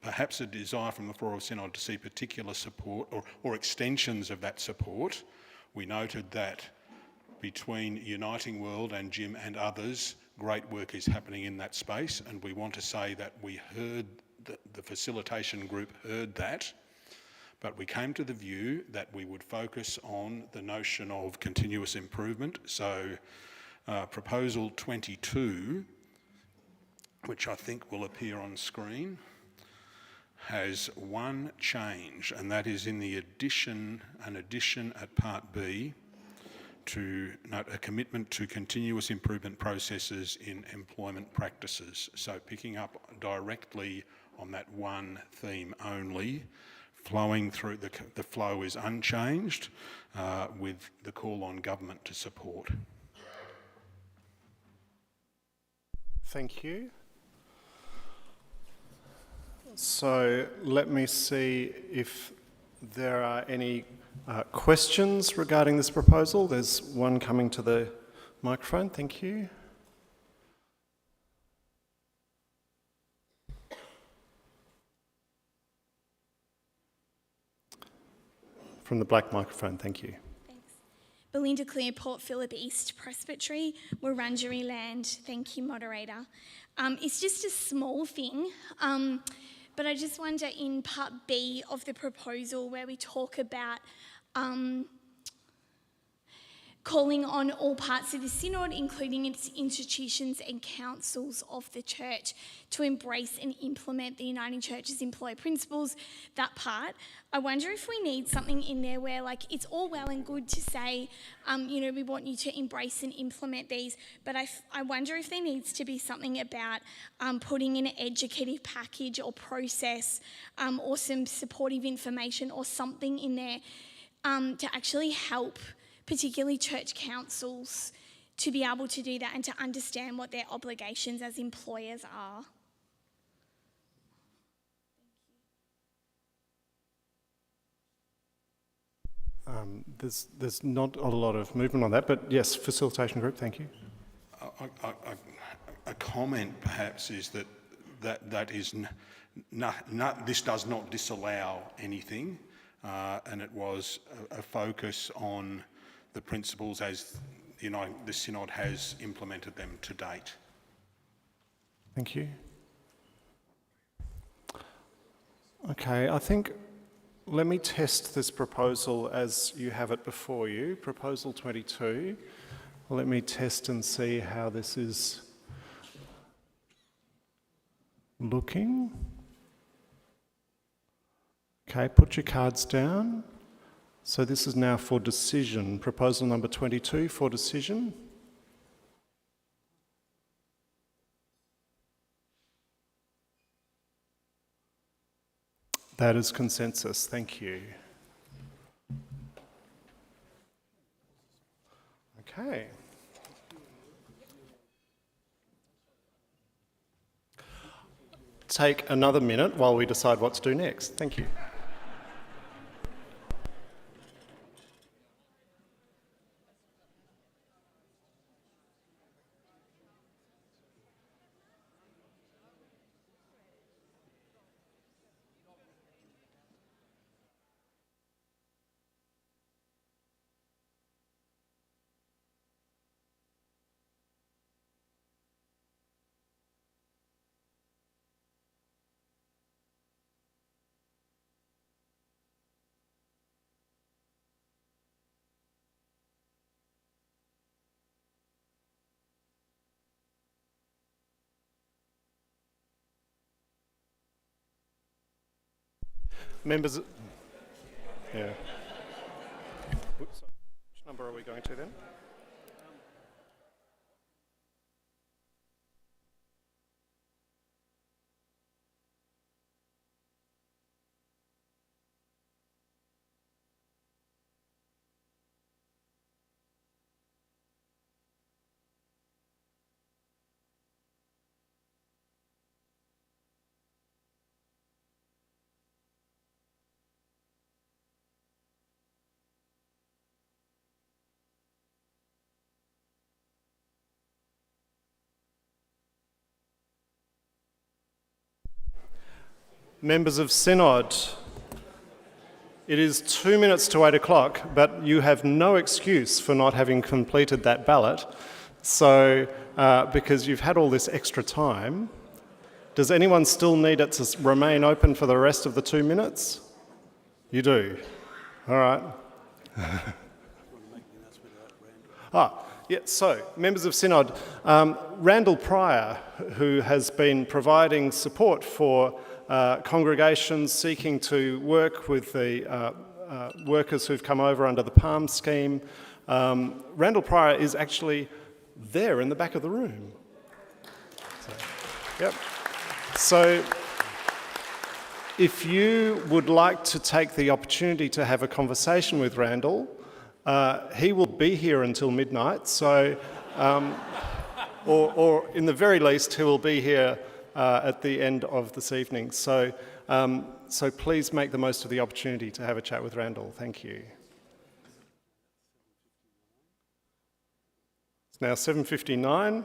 perhaps a desire from the floor of Synod to see particular support or extensions of that support, we noted that between Uniting World and Jim and others, great work is happening in that space, and we want to say that we heard, the facilitation group heard that, but we came to the view that we would focus on the notion of continuous improvement. So proposal 22, which I think will appear on screen, has one change, and that is in the addition at part B, to note a commitment to continuous improvement processes in employment practices. So picking up directly on that one theme only, flowing through, the flow is unchanged with the call on government to support. Thank you. So let me see if there are any questions regarding this proposal. There's one coming to the microphone. Thank you. from the black microphone, thank you. Belinda Clear, Port Phillip East Presbytery, Wurundjeri Land. Thank you, moderator. It's just a small thing, but I just wonder in part B of the proposal where we talk about calling on all parts of the Synod, including its institutions and councils of the Church, to embrace and implement the Uniting Church's employer principles, that part. I wonder if we need something in there where, like, it's all well and good to say, we want you to embrace and implement these, but I wonder if there needs to be something about putting in an educative package or process or some supportive information or something in there to actually help particularly church councils to be able to do that and to understand what their obligations as employers are. There's not a lot of movement on that, but yes, facilitation group, thank you. A comment perhaps is that is this does not disallow anything, and it was a focus on the principles as the Synod has implemented them to date. Thank you. Okay, I think let me test this proposal as you have it before you, Proposal 22. Let me test and see how this is looking. Okay, put your cards down. So this is now for decision. Proposal number 22 for decision. That is consensus. Thank you. Okay. Take another minute while we decide what to do next. Thank you. Members, yeah. Whoops, which number are we going to then? Members of Synod, it is 2 minutes to 8 o'clock, but you have no excuse for not having completed that ballot. So, because you've had all this extra time, does anyone still need it to remain open for the rest of the 2 minutes? You do. All right. Yeah, so, members of Synod, Randall Pryor, who has been providing support for congregations seeking to work with the workers who've come over under the PALM scheme. Randall Pryor is actually there in the back of the room. So, if you would like to take the opportunity to have a conversation with Randall, he will be here until midnight, so, or in the very least, he will be here at the end of this evening. So, so please make the most of the opportunity to have a chat with Randall. Thank you. It's now 7:59.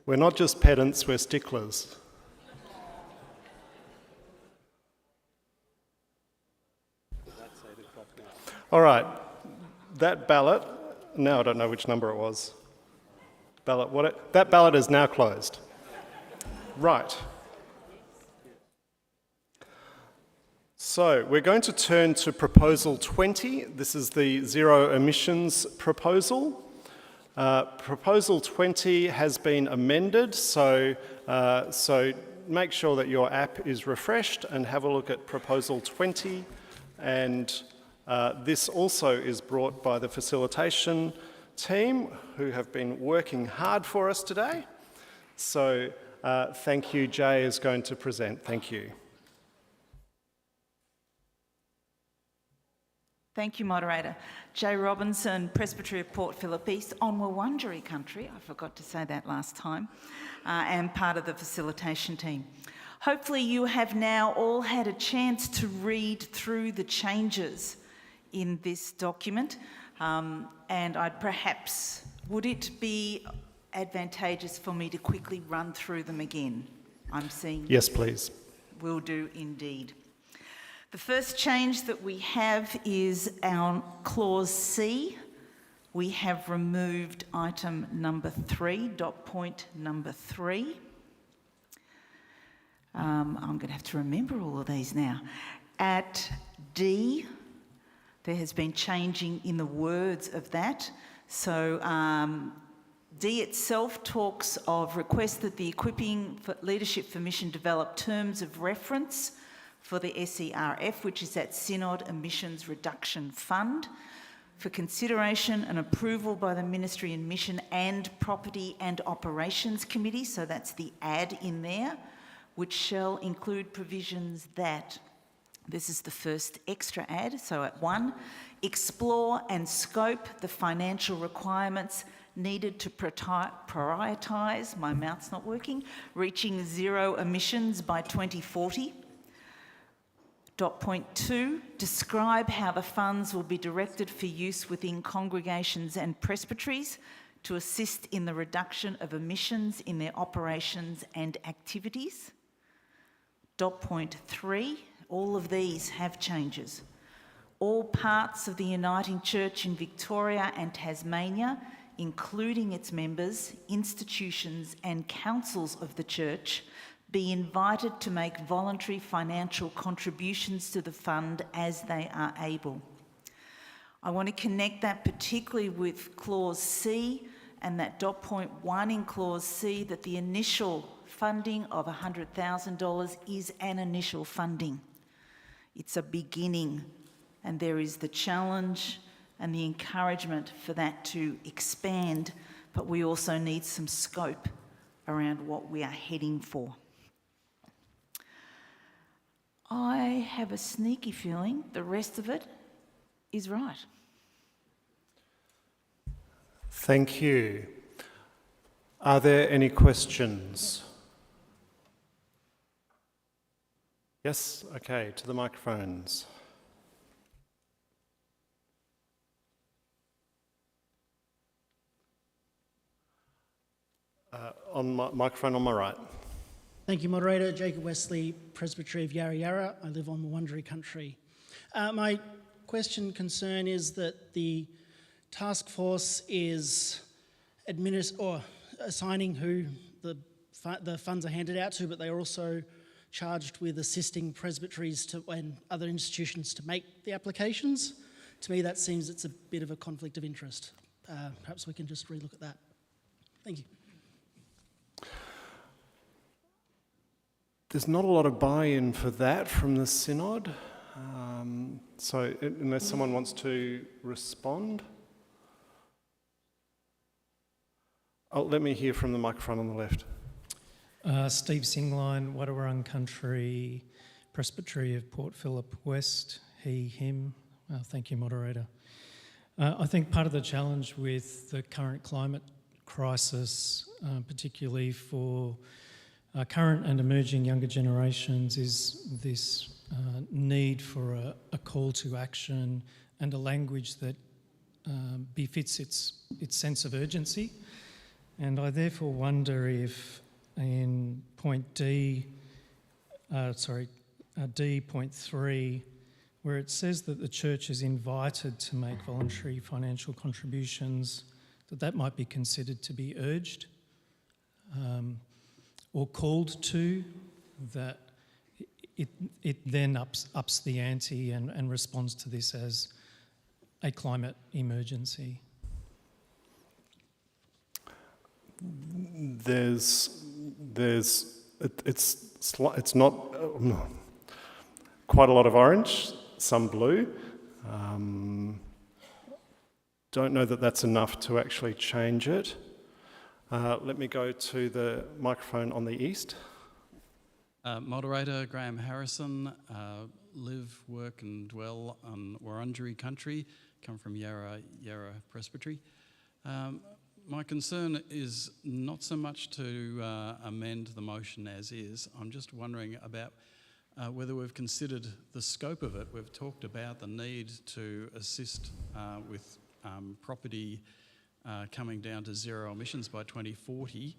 We're not just pedants, we're sticklers. All right, that ballot, now I don't know which number it was. That ballot is now closed. Right. So we're going to turn to proposal 20. This is the zero emissions proposal. Proposal 20 has been amended, so make sure that your app is refreshed and have a look at proposal 20. And this also is brought by the facilitation team who have been working hard for us today. So thank you. Jay is going to present. Thank you. Thank you, Moderator. Jay Robinson, Presbytery of Port Phillip East on Wurundjeri country, I forgot to say that last time, and part of the facilitation team. Hopefully you have now all had a chance to read through the changes in this document, and would it be advantageous for me to quickly run through them again? I'm seeing... Yes, please. Will do indeed. The first change that we have is our clause C. We have removed item number 3, dot point number 3. I'm going to have to remember all of these now. At D, there has been changing in the words of that. So D itself talks of request that the Equipping for Leadership for Mission develop terms of reference for the SERF, which is that Synod Emissions Reduction Fund, for consideration and approval by the Ministry and Mission and Property and Operations Committee, so that's the add in there, which shall include provisions that, this is the first extra add, so at 1, explore and scope the financial requirements needed to prioritise, my mouth's not working, reaching zero emissions by 2040. Dot point 2, describe how the funds will be directed for use within congregations and presbyteries to assist in the reduction of emissions in their operations and activities. Dot point 3, all of these have changes. All parts of the Uniting Church in Victoria and Tasmania, including its members, institutions and councils of the Church, be invited to make voluntary financial contributions to the fund as they are able. I want to connect that particularly with clause C and that dot point 1 in clause C, that the initial funding of $100,000 is an initial funding. It's a beginning, and there is the challenge and the encouragement for that to expand, but we also need some scope around what we are heading for. I have a sneaky feeling the rest of it is right. Thank you. Are there any questions? Yes, okay, to the microphones. Microphone on my right. Thank you, Moderator. Jacob Wesley, Presbytery of Yarra Yarra. I live on Wurundjeri country. My concern is that the task force is assigning who the funds are handed out to, but they are also charged with assisting presbyteries and other institutions to make the applications. To me, that seems it's a bit of a conflict of interest. Perhaps we can just relook at that. Thank you. There's not a lot of buy-in for that from the Synod. So unless someone wants to respond. Let me hear from the microphone on the left. Steve Singline, Wadawurrung Country, Presbytery of Port Phillip West, he, him. Thank you, Moderator. I think part of the challenge with the current climate crisis, particularly for current and emerging younger generations, is this need for a call to action and a language that befits its sense of urgency. And I therefore wonder if in D.3, where it says that the church is invited to make voluntary financial contributions, that might be considered to be urged or called to, that it then ups the ante and responds to this as a climate emergency. It's not quite a lot of orange, some blue. Don't know that that's enough to actually change it. Let me go to the microphone on the east. Moderator Graham Harrison, live, work and dwell on Wurundjeri country, come from Yarra Presbytery. My concern is not so much to amend the motion as is. I'm just wondering about whether we've considered the scope of it. We've talked about the need to assist with property coming down to zero emissions by 2040.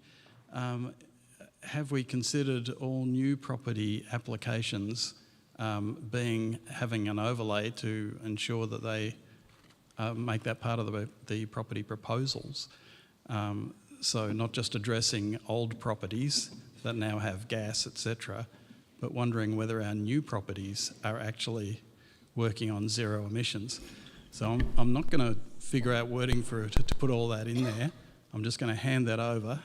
Have we considered all new property applications having an overlay to ensure that they make that part of the property proposals? So not just addressing old properties that now have gas, etc., but wondering whether our new properties are actually working on zero emissions. So I'm not going to figure out wording to put all that in there. I'm just going to hand that over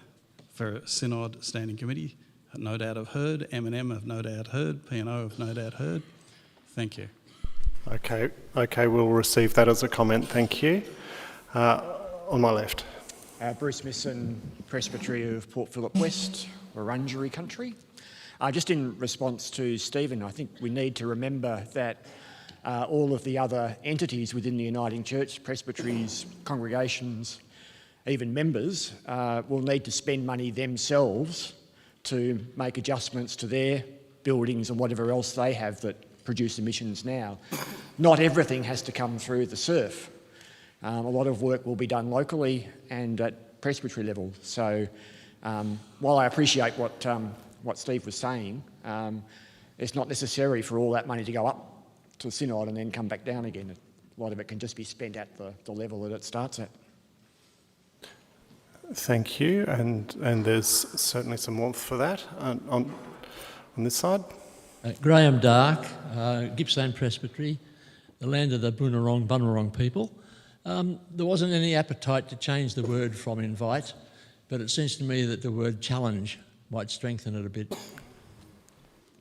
for Synod Standing Committee. No doubt have heard, M&M have no doubt heard, P&O have no doubt heard. Thank you. Okay, we'll receive that as a comment, thank you. On my left. Bruce Misson, Presbytery of Port Phillip West, Wurundjeri country. Just in response to Stephen, I think we need to remember that all of the other entities within the Uniting Church, presbyteries, congregations, even members, will need to spend money themselves to make adjustments to their buildings and whatever else they have that produce emissions now. Not everything has to come through the SURF. A lot of work will be done locally and at presbytery level. So while I appreciate what Steve was saying, it's not necessary for all that money to go up to the Synod and then come back down again. A lot of it can just be spent at the level that it starts at. Thank you, and there's certainly some warmth for that on this side. Graham Dark, Gippsland Presbytery, the land of the Bunurong people. There wasn't any appetite to change the word from invite, but it seems to me that the word challenge might strengthen it a bit.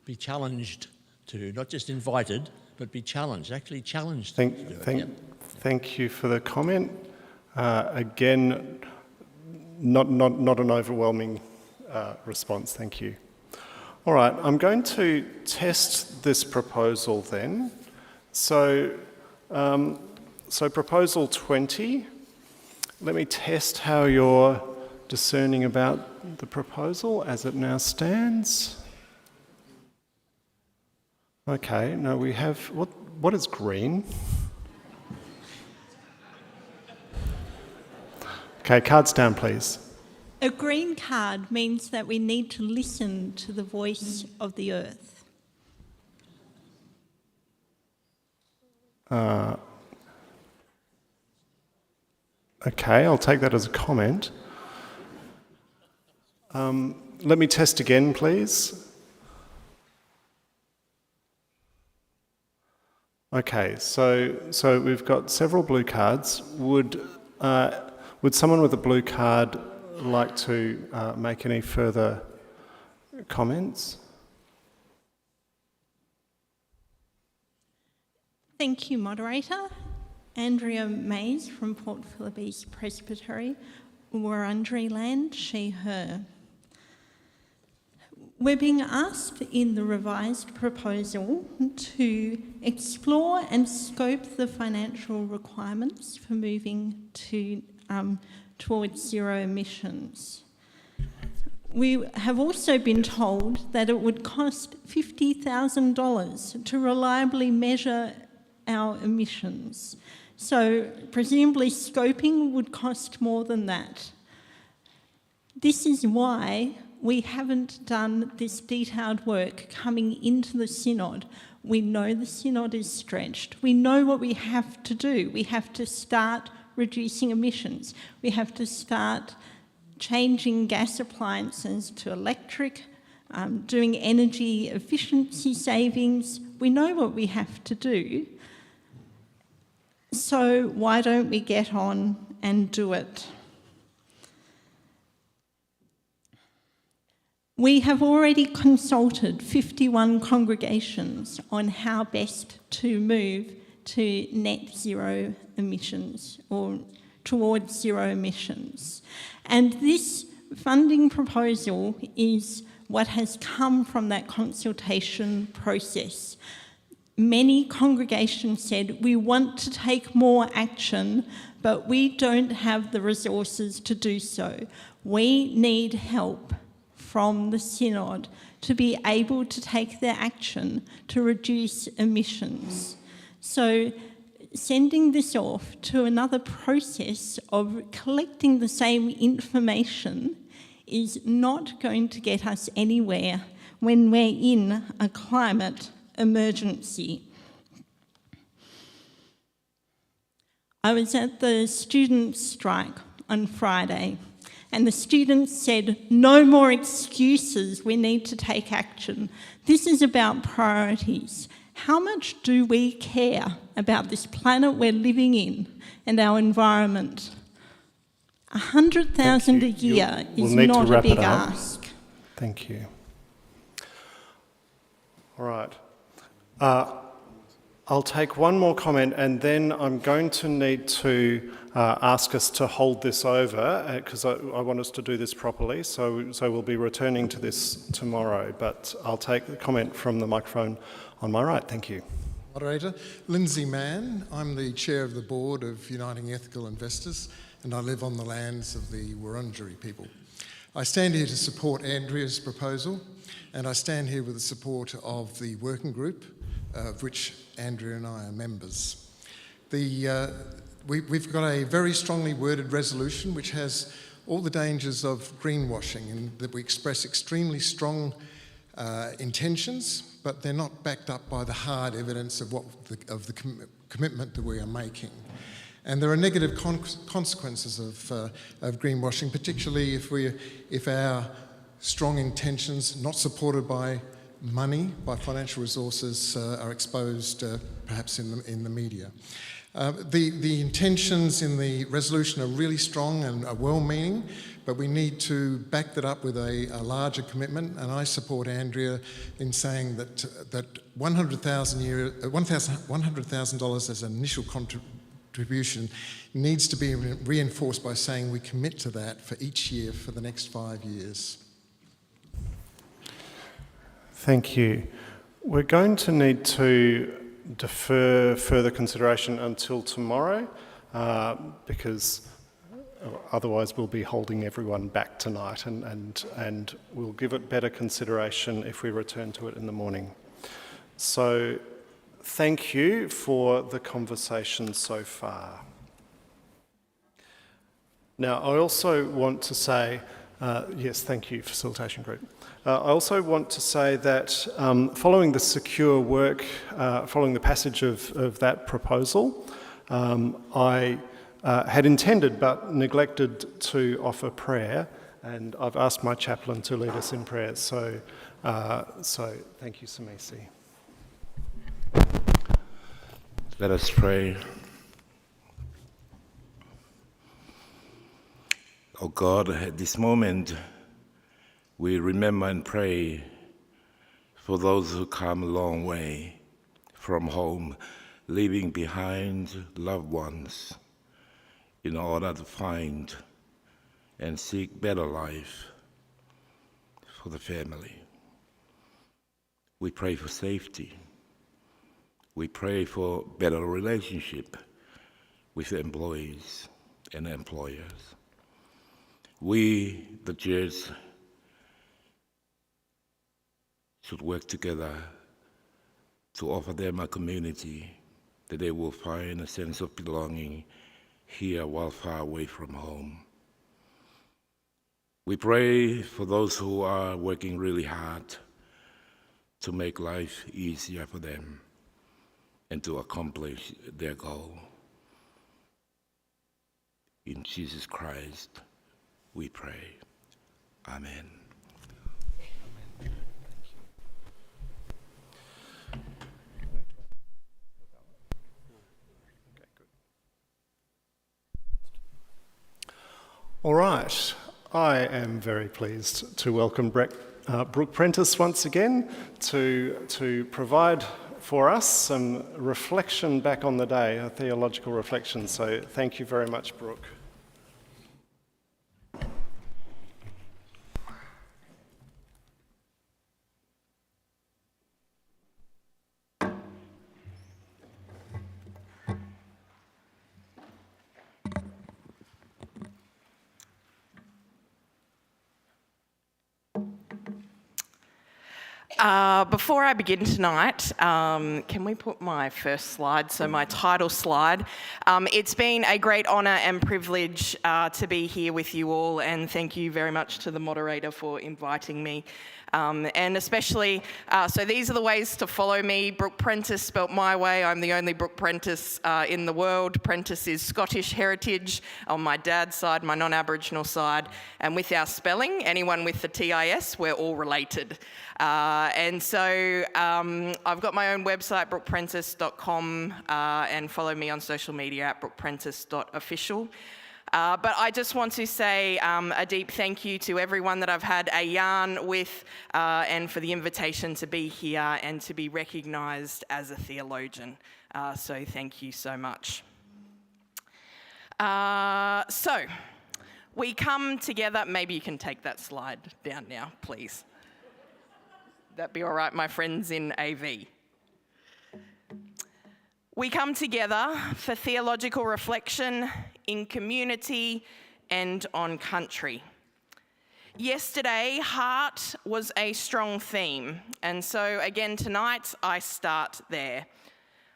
Be challenged to, not just invited, but be challenged, actually challenged. Thank you for the comment. Again, not an overwhelming response, thank you. All right, I'm going to test this proposal then. So proposal 20, let me test how you're discerning about the proposal as it now stands. Okay, now we have, what is green? Okay, cards down, please. A green card means that we need to listen to the voice of the earth. Okay, I'll take that as a comment. Let me test again, please. Okay, so we've got several blue cards. Would someone with a blue card like to make any further comments? Thank you, Moderator. Andrea Mays from Port Phillip East Presbytery, Wurundjeri land, she, her. We're being asked in the revised proposal to explore and scope the financial requirements for moving towards zero emissions. We have also been told that it would cost $50,000 to reliably measure our emissions. So presumably scoping would cost more than that. This is why we haven't done this detailed work coming into the Synod. We know the Synod is stretched. We know what we have to do. We have to start reducing emissions. We have to start changing gas appliances to electric, doing energy efficiency savings. We know what we have to do. So why don't we get on and do it? We have already consulted 51 congregations on how best to move to net zero emissions or towards zero emissions. And this funding proposal is what has come from that consultation process. Many congregations said, we want to take more action, but we don't have the resources to do so. We need help from the Synod to be able to take their action to reduce emissions. So sending this off to another process of collecting the same information is not going to get us anywhere when we're in a climate emergency. I was at the students' strike on Friday, and the students said, no more excuses, we need to take action. This is about priorities. How much do we care about this planet we're living in and our environment? 100,000 a year is not a big ask. Thank you. All right. I'll take one more comment and then I'm going to need to ask us to hold this over because I want us to do this properly. So we'll be returning to this tomorrow, but I'll take the comment from the microphone on my right. Thank you. Moderator, Lindsay Mann. I'm the chair of the board of Uniting Ethical Investors and I live on the lands of the Wurundjeri people. I stand here to support Andrea's proposal and I stand here with the support of the working group of which Andrea and I are members. We've got a very strongly worded resolution which has all the dangers of greenwashing and that we express extremely strong intentions, but they're not backed up by the hard evidence of the commitment that we are making. And there are negative consequences of greenwashing, particularly if our strong intentions, not supported by money, by financial resources, are exposed perhaps in the media. The intentions in the resolution are really strong and are well-meaning, but we need to back that up with a larger commitment, and I support Andrea in saying that $100,000 as an initial contribution needs to be reinforced by saying we commit to that for each year for the next 5 years. Thank you. We're going to need to defer further consideration until tomorrow because otherwise we'll be holding everyone back tonight and we'll give it better consideration if we return to it in the morning. So thank you for the conversation so far. Now I also want to say, yes, thank you, Facilitation Group. I also want to say that following the secure work, following the passage of that proposal, I had intended but neglected to offer prayer, and I've asked my chaplain to lead us in prayer. So thank you, Samisi. Let us pray. Oh God, at this moment, we remember and pray for those who come a long way from home, leaving behind loved ones in order to find and seek better life for the family. We pray for safety. We pray for better relationship with employees and employers. We, the church, should work together to offer them a community that they will find a sense of belonging here while far away from home. We pray for those who are working really hard to make life easier for them and to accomplish their goal. In Jesus Christ, we pray. Amen. All right, I am very pleased to welcome Brooke Prentice once again to provide for us some reflection back on the day, a theological reflection. So thank you very much, Brooke. Before I begin tonight, can we put my first slide, so my title slide. It's been a great honour and privilege to be here with you all, and thank you very much to the moderator for inviting me. And especially, so these are the ways to follow me. Brooke Prentice, spelt my way. I'm the only Brooke Prentice in the world. Prentice is Scottish heritage on my dad's side, my non-Aboriginal side. And with our spelling, anyone with the TIS, we're all related. And so I've got my own website, brookeprentice.com, and follow me on social media at brookeprentice.official. But I just want to say a deep thank you to everyone that I've had a yarn with and for the invitation to be here and to be recognised as a theologian. So thank you so much. So we come together, maybe you can take that slide down now, please. That'd be all right, my friends in AV. We come together for theological reflection in community and on country. Yesterday, heart was a strong theme, and so again tonight I start there.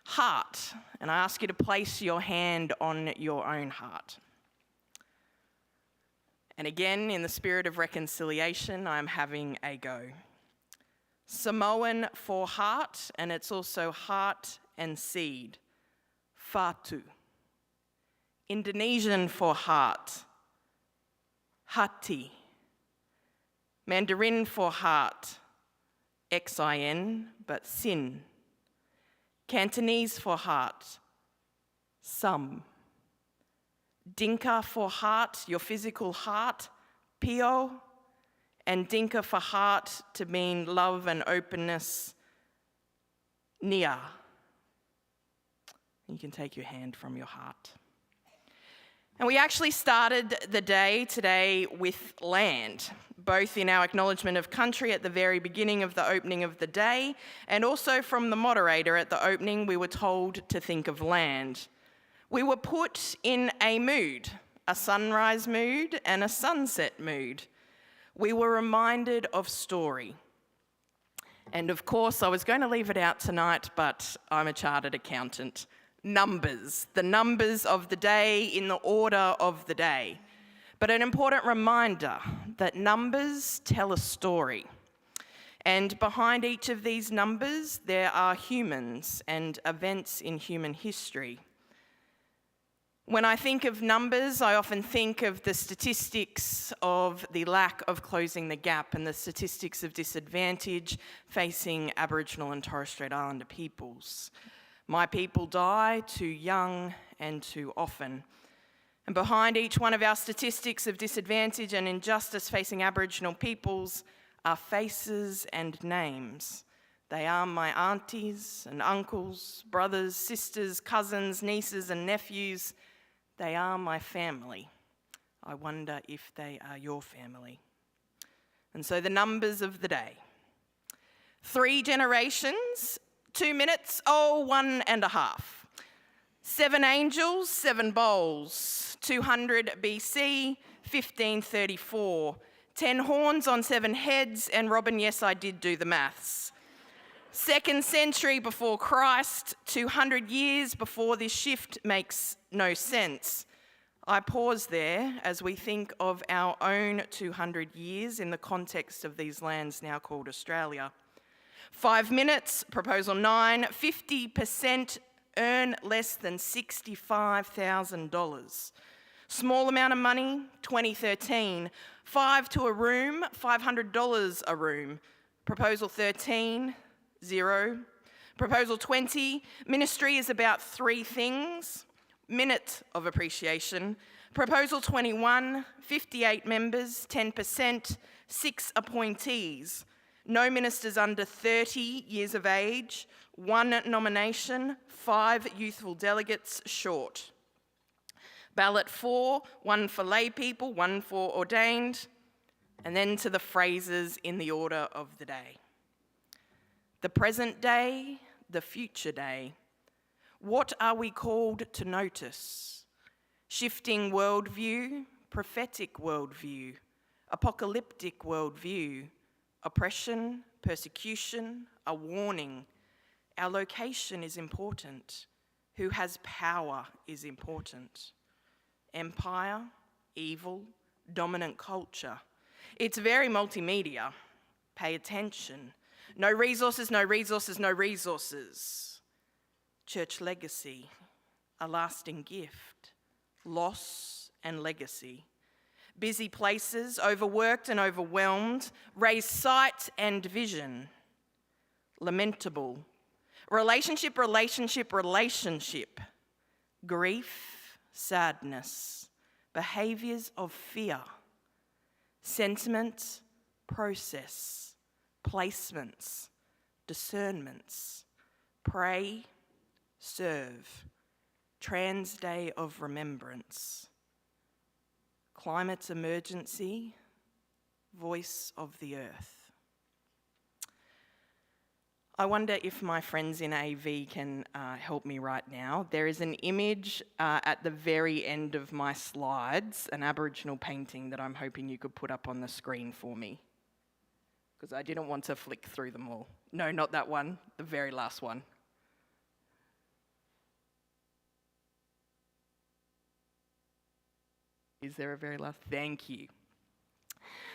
Heart, and I ask you to place your hand on your own heart. And again, in the spirit of reconciliation, I'm having a go. Samoan for heart, and it's also heart and seed, fatu. Indonesian for heart, hati. Mandarin for heart, xin, but sin. Cantonese for heart, sam. Dinka for heart, your physical heart, pio. And Dinka for heart to mean love and openness, nia. You can take your hand from your heart. And we actually started the day today with land, both in our acknowledgement of country at the very beginning of the opening of the day, and also from the moderator at the opening, we were told to think of land. We were put in a mood, a sunrise mood and a sunset mood. We were reminded of story. And of course, I was going to leave it out tonight, but I'm a chartered accountant. Numbers, the numbers of the day in the order of the day. But an important reminder that numbers tell a story. And behind each of these numbers, there are humans and events in human history. When I think of numbers, I often think of the statistics of the lack of closing the gap and the statistics of disadvantage facing Aboriginal and Torres Strait Islander peoples. My people die too young and too often. And behind each one of our statistics of disadvantage and injustice facing Aboriginal peoples are faces and names. They are my aunties and uncles, brothers, sisters, cousins, nieces and nephews. They are my family. I wonder if they are your family. And so the numbers of the day. 3 generations, 2 minutes, 1.5. 7 angels, 7 bowls, 200 BC, 1534. 10 horns on 7 heads, and Robin, yes, I did do the maths. 2nd century before Christ, 200 years before this shift makes no sense. I pause there as we think of our own 200 years in the context of these lands now called Australia. 5 minutes, proposal 9, 50% earn less than $65,000. Small amount of money, 2013. 5 to a room, $500 a room. Proposal 13, 0. Proposal 20, ministry is about 3 things. Minute of appreciation. Proposal 21, 58 members, 10%, 6 appointees. No ministers under 30 years of age, 1 nomination, 5 youthful delegates short. Ballot 4, 1 for lay people, 1 for ordained, and then to the phrases in the order of the day. The present day, the future day. What are we called to notice? Shifting worldview, prophetic worldview, apocalyptic worldview, oppression, persecution, a warning. Our location is important. Who has power is important. Empire, evil, dominant culture. It's very multimedia. Pay attention. No resources, no resources, no resources. Church legacy, a lasting gift. Loss and legacy. Busy places, overworked and overwhelmed, raise sight and vision. Lamentable. Relationship, relationship, relationship. Grief, sadness. Behaviours of fear. Sentiment, process. Placements, discernments. Pray, serve. Trans Day of Remembrance. Climate emergency, voice of the earth. I wonder if my friends in AV can help me right now. There is an image at the very end of my slides, an Aboriginal painting that I'm hoping you could put up on the screen for me, because I didn't want to flick through them all. No, not that one, the very last one. Is there a very last? Thank you.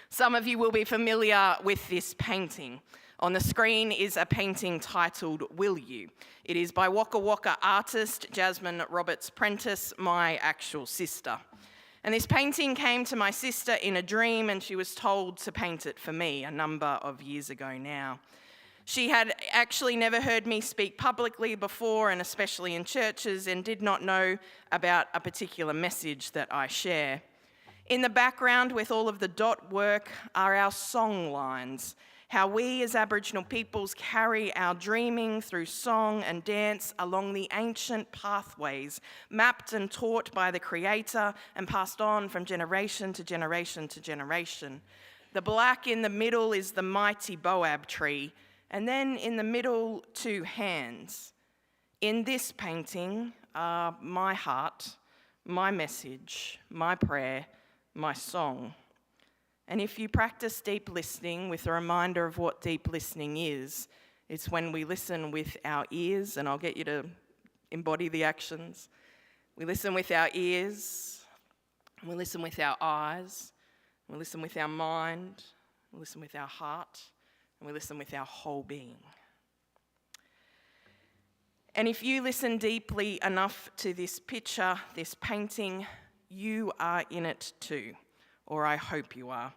Some of you will be familiar with this painting. On the screen is a painting titled Will You? It is by Waka Waka artist Jasmine Roberts-Prentice, my actual sister. And this painting came to my sister in a dream, and she was told to paint it for me a number of years ago now. She had actually never heard me speak publicly before, and especially in churches, and did not know about a particular message that I share. In the background with all of the dot work are our song lines, how we as Aboriginal peoples carry our dreaming through song and dance along the ancient pathways mapped and taught by the Creator and passed on from generation to generation to generation. The black in the middle is the mighty Boab tree, and then in the middle, 2 hands. In this painting are my heart, my message, my prayer, my song. And if you practice deep listening with a reminder of what deep listening is, it's when we listen with our ears, and I'll get you to embody the actions. We listen with our ears, we listen with our eyes, we listen with our mind, we listen with our heart, and we listen with our whole being. And if you listen deeply enough to this picture, this painting, you are in it too, or I hope you are.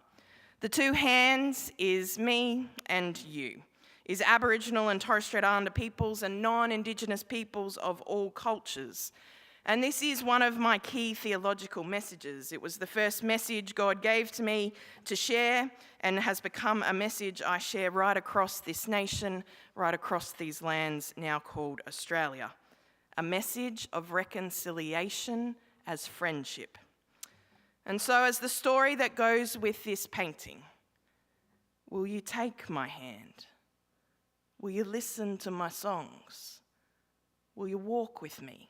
The 2 hands is me and you, is Aboriginal and Torres Strait Islander peoples and non-Indigenous peoples of all cultures. And this is one of my key theological messages. It was the first message God gave to me to share, and has become a message I share right across this nation, right across these lands now called Australia. A message of reconciliation as friendship. And so as the story that goes with this painting, will you take my hand? Will you listen to my songs? Will you walk with me?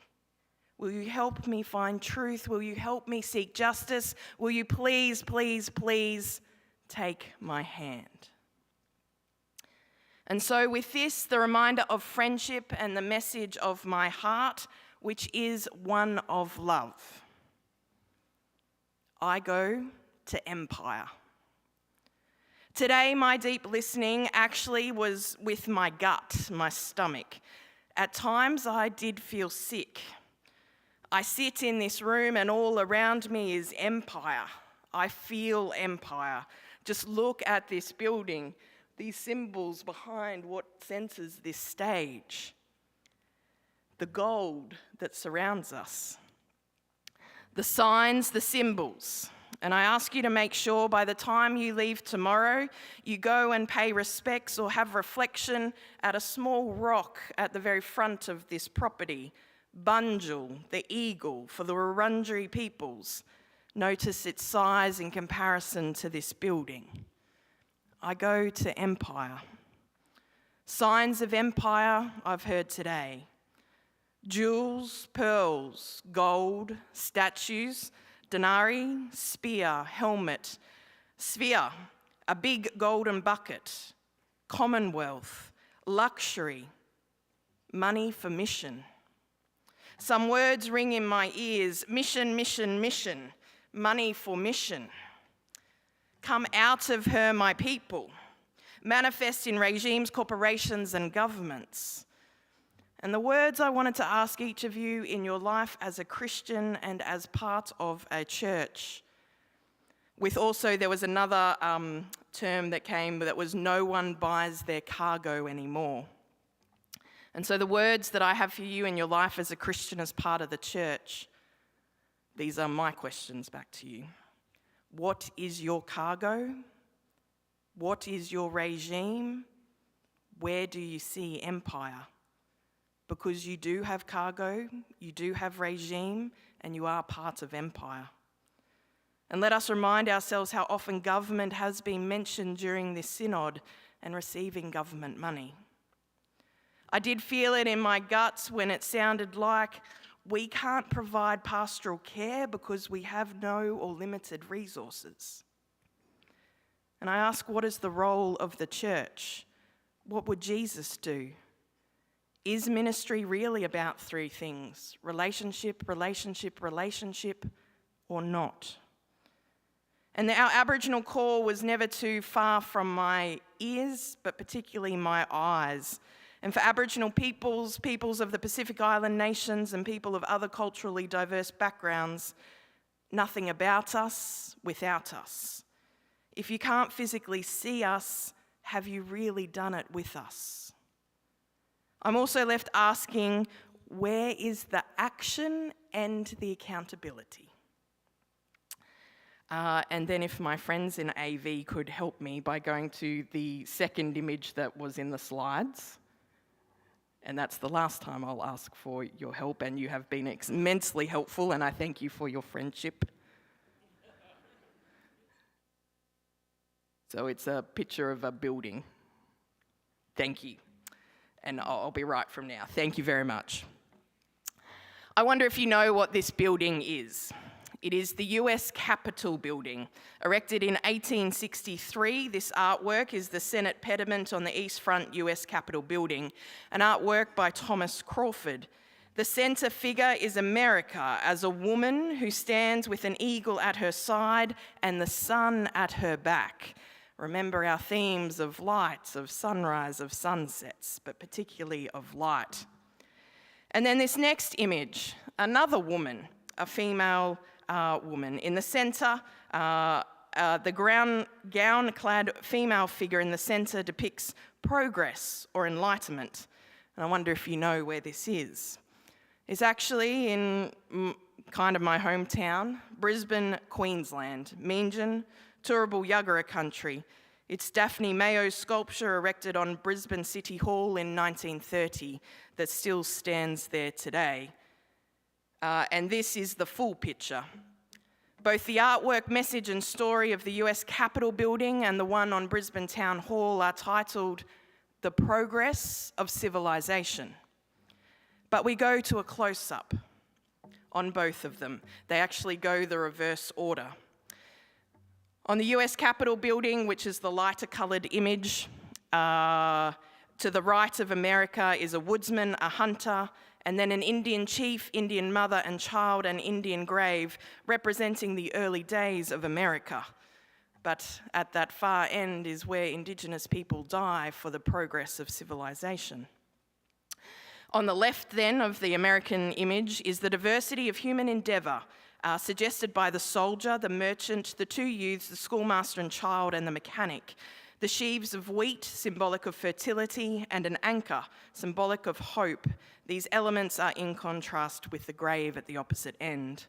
Will you help me find truth? Will you help me seek justice? Will you please, please, please take my hand? And so with this, the reminder of friendship and the message of my heart, which is one of love. I go to empire. Today, my deep listening actually was with my gut, my stomach. At times, I did feel sick. I sit in this room and all around me is empire. I feel empire. Just look at this building, these symbols behind what centres this stage. The gold that surrounds us. The signs, the symbols. And I ask you to make sure by the time you leave tomorrow, you go and pay respects or have reflection at a small rock at the very front of this property. Bunjil, the eagle for the Wurundjeri peoples. Notice its size in comparison to this building. I go to empire. Signs of empire I've heard today. Jewels, pearls, gold, statues, denarii, spear, helmet, sphere, a big golden bucket, commonwealth, luxury, money for mission. Some words ring in my ears, mission, mission, mission, money for mission. Come out of her, my people, manifest in regimes, corporations and governments. And the words I wanted to ask each of you in your life as a Christian and as part of a church. With also, there was another term that came that was no one buys their cargo anymore. And so the words that I have for you in your life as a Christian as part of the church, these are my questions back to you. What is your cargo? What is your regime? Where do you see empire? Because you do have cargo, you do have regime, and you are part of empire. And let us remind ourselves how often government has been mentioned during this synod and receiving government money. I did feel it in my guts when it sounded like we can't provide pastoral care because we have no or limited resources. And I ask, what is the role of the church? What would Jesus do? Is ministry really about three things? Relationship, relationship, relationship, or not? And our Aboriginal call was never too far from my ears, but particularly my eyes. And for Aboriginal peoples, peoples of the Pacific Island nations and people of other culturally diverse backgrounds, nothing about us without us. If you can't physically see us, have you really done it with us? I'm also left asking, where is the action and the accountability? And then if my friends in AV could help me by going to the second image that was in the slides. And that's the last time I'll ask for your help, and you have been immensely helpful, and I thank you for your friendship. So it's a picture of a building. Thank you. And I'll be right from now. Thank you very much. I wonder if you know what this building is. It is the US Capitol building. Erected in 1863, this artwork is the Senate pediment on the east front US Capitol building, an artwork by Thomas Crawford. The centre figure is America as a woman who stands with an eagle at her side and the sun at her back. Remember our themes of lights, of sunrise, of sunsets, but particularly of light. And then this next image, another woman, a female woman. In the centre, the gown-clad female figure in the centre depicts progress or enlightenment. And I wonder if you know where this is. It's actually in kind of my hometown, Brisbane, Queensland, Meanjin, Turrbal Yuggera country. It's Daphne Mayo's sculpture erected on Brisbane City Hall in 1930 that still stands there today. And this is the full picture. Both the artwork, message and story of the US Capitol building and the one on Brisbane Town Hall are titled The Progress of Civilization. But we go to a close-up on both of them. They actually go the reverse order. On the US Capitol building, which is the lighter coloured image, to the right of America is a woodsman, a hunter, and then an Indian chief, Indian mother and child, and Indian grave representing the early days of America. But at that far end is where Indigenous people die for the progress of civilization. On the left then of the American image is the diversity of human endeavour, suggested by the soldier, the merchant, the two youths, the schoolmaster and child, and the mechanic. The sheaves of wheat, symbolic of fertility, and an anchor, symbolic of hope. These elements are in contrast with the grave at the opposite end.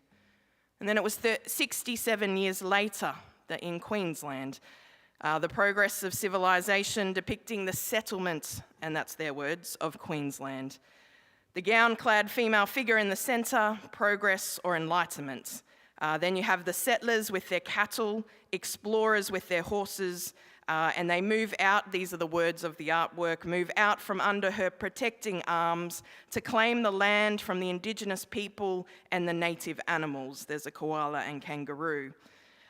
And then it was 67 years later that in Queensland, the progress of civilization depicting the settlement, and that's their words, of Queensland. The gown-clad female figure in the centre, progress or enlightenment. Then you have the settlers with their cattle, explorers with their horses, and they move out, these are the words of the artwork, move out from under her protecting arms to claim the land from the Indigenous people and the native animals. There's a koala and kangaroo.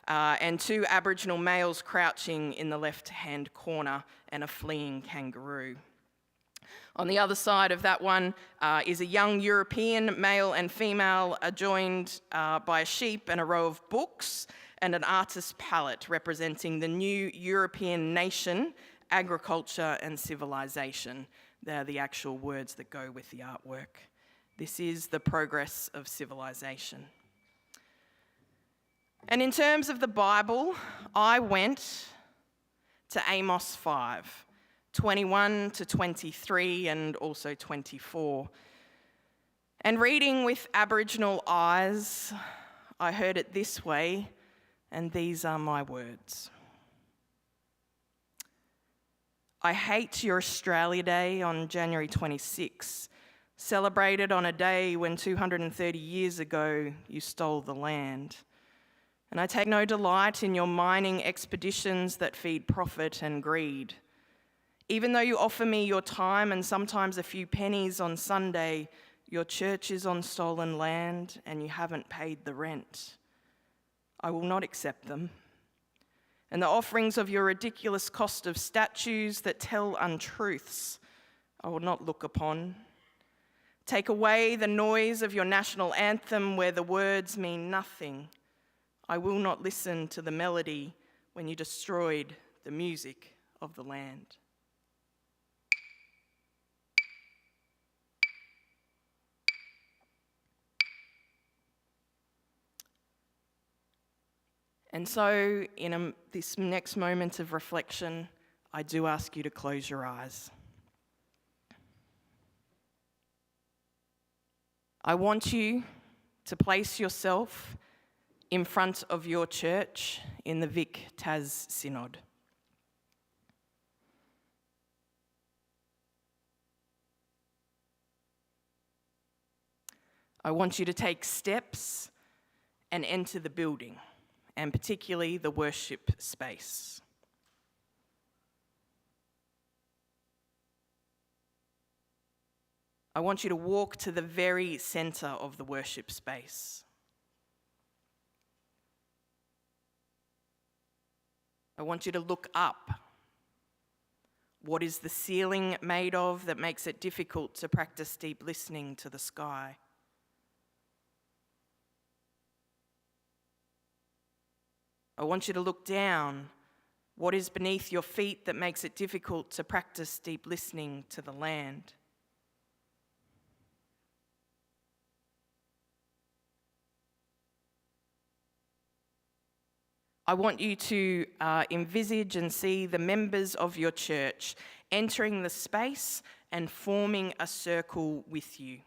And two Aboriginal males crouching in the left-hand corner and a fleeing kangaroo. On the other side of that one is a young European male and female joined by a sheep and a row of books and an artist's palette representing the new European nation, agriculture and civilization. They're the actual words that go with the artwork. This is the progress of civilization. And in terms of the Bible, I went to Amos 5, 21 to 23 and also 24. And reading with Aboriginal eyes, I heard it this way, and these are my words. I hate your Australia Day on January 26, celebrated on a day when 230 years ago you stole the land. And I take no delight in your mining expeditions that feed profit and greed. Even though you offer me your time and sometimes a few pennies on Sunday, your church is on stolen land and you haven't paid the rent. I will not accept them. And the offerings of your ridiculous cost of statues that tell untruths, I will not look upon. Take away the noise of your national anthem where the words mean nothing. I will not listen to the melody when you destroyed the music of the land. And so, in this next moment of reflection, I do ask you to close your eyes. I want you to place yourself in front of your church in the Vic Tas Synod. I want you to take steps and enter the building, and particularly the worship space. I want you to walk to the very centre of the worship space. I want you to look up. What is the ceiling made of that makes it difficult to practice deep listening to the sky? I want you to look down. What is beneath your feet that makes it difficult to practice deep listening to the land? I want you to envisage and see the members of your church entering the space and forming a circle with you.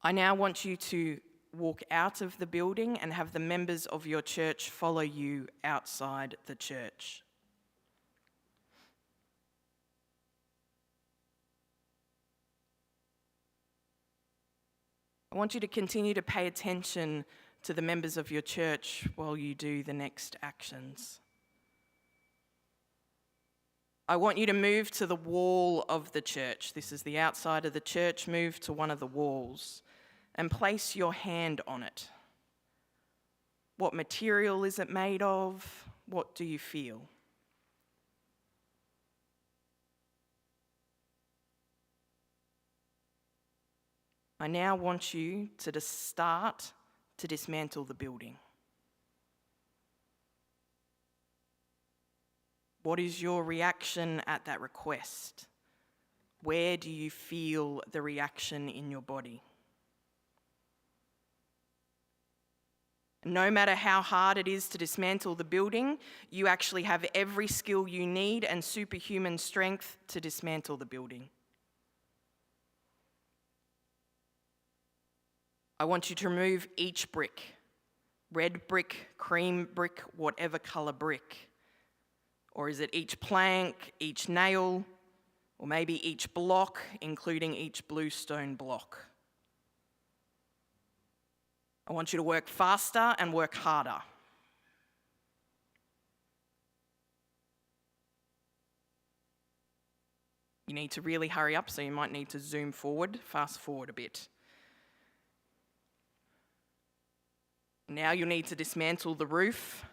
I now want you to walk out of the building and have the members of your church follow you outside the church. I want you to continue to pay attention to the members of your church while you do the next actions. I want you to move to the wall of the church. This is the outside of the church. Move to one of the walls and place your hand on it. What material is it made of? What do you feel? I now want you to start to dismantle the building. What is your reaction at that request? Where do you feel the reaction in your body? No matter how hard it is to dismantle the building, you actually have every skill you need and superhuman strength to dismantle the building. I want you to remove each brick, red brick, cream brick, whatever colour brick. Or is it each plank, each nail, or maybe each block, including each bluestone block? I want you to work faster and work harder. You need to really hurry up, so you might need to zoom forward, fast forward a bit. Now you'll need to dismantle the roof,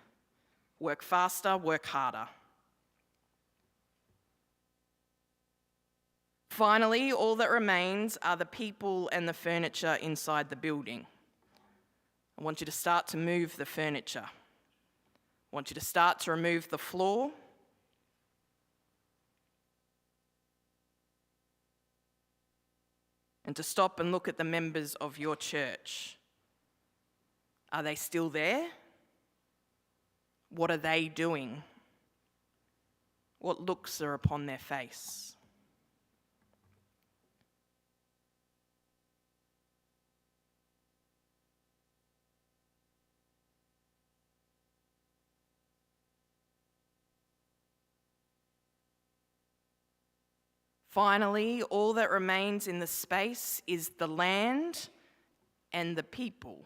work faster, work harder. Finally, all that remains are the people and the furniture inside the building. I want you to start to move the furniture. I want you to start to remove the floor. And to stop and look at the members of your church. Are they still there? What are they doing? What looks are upon their face? Finally, all that remains in the space is the land and the people.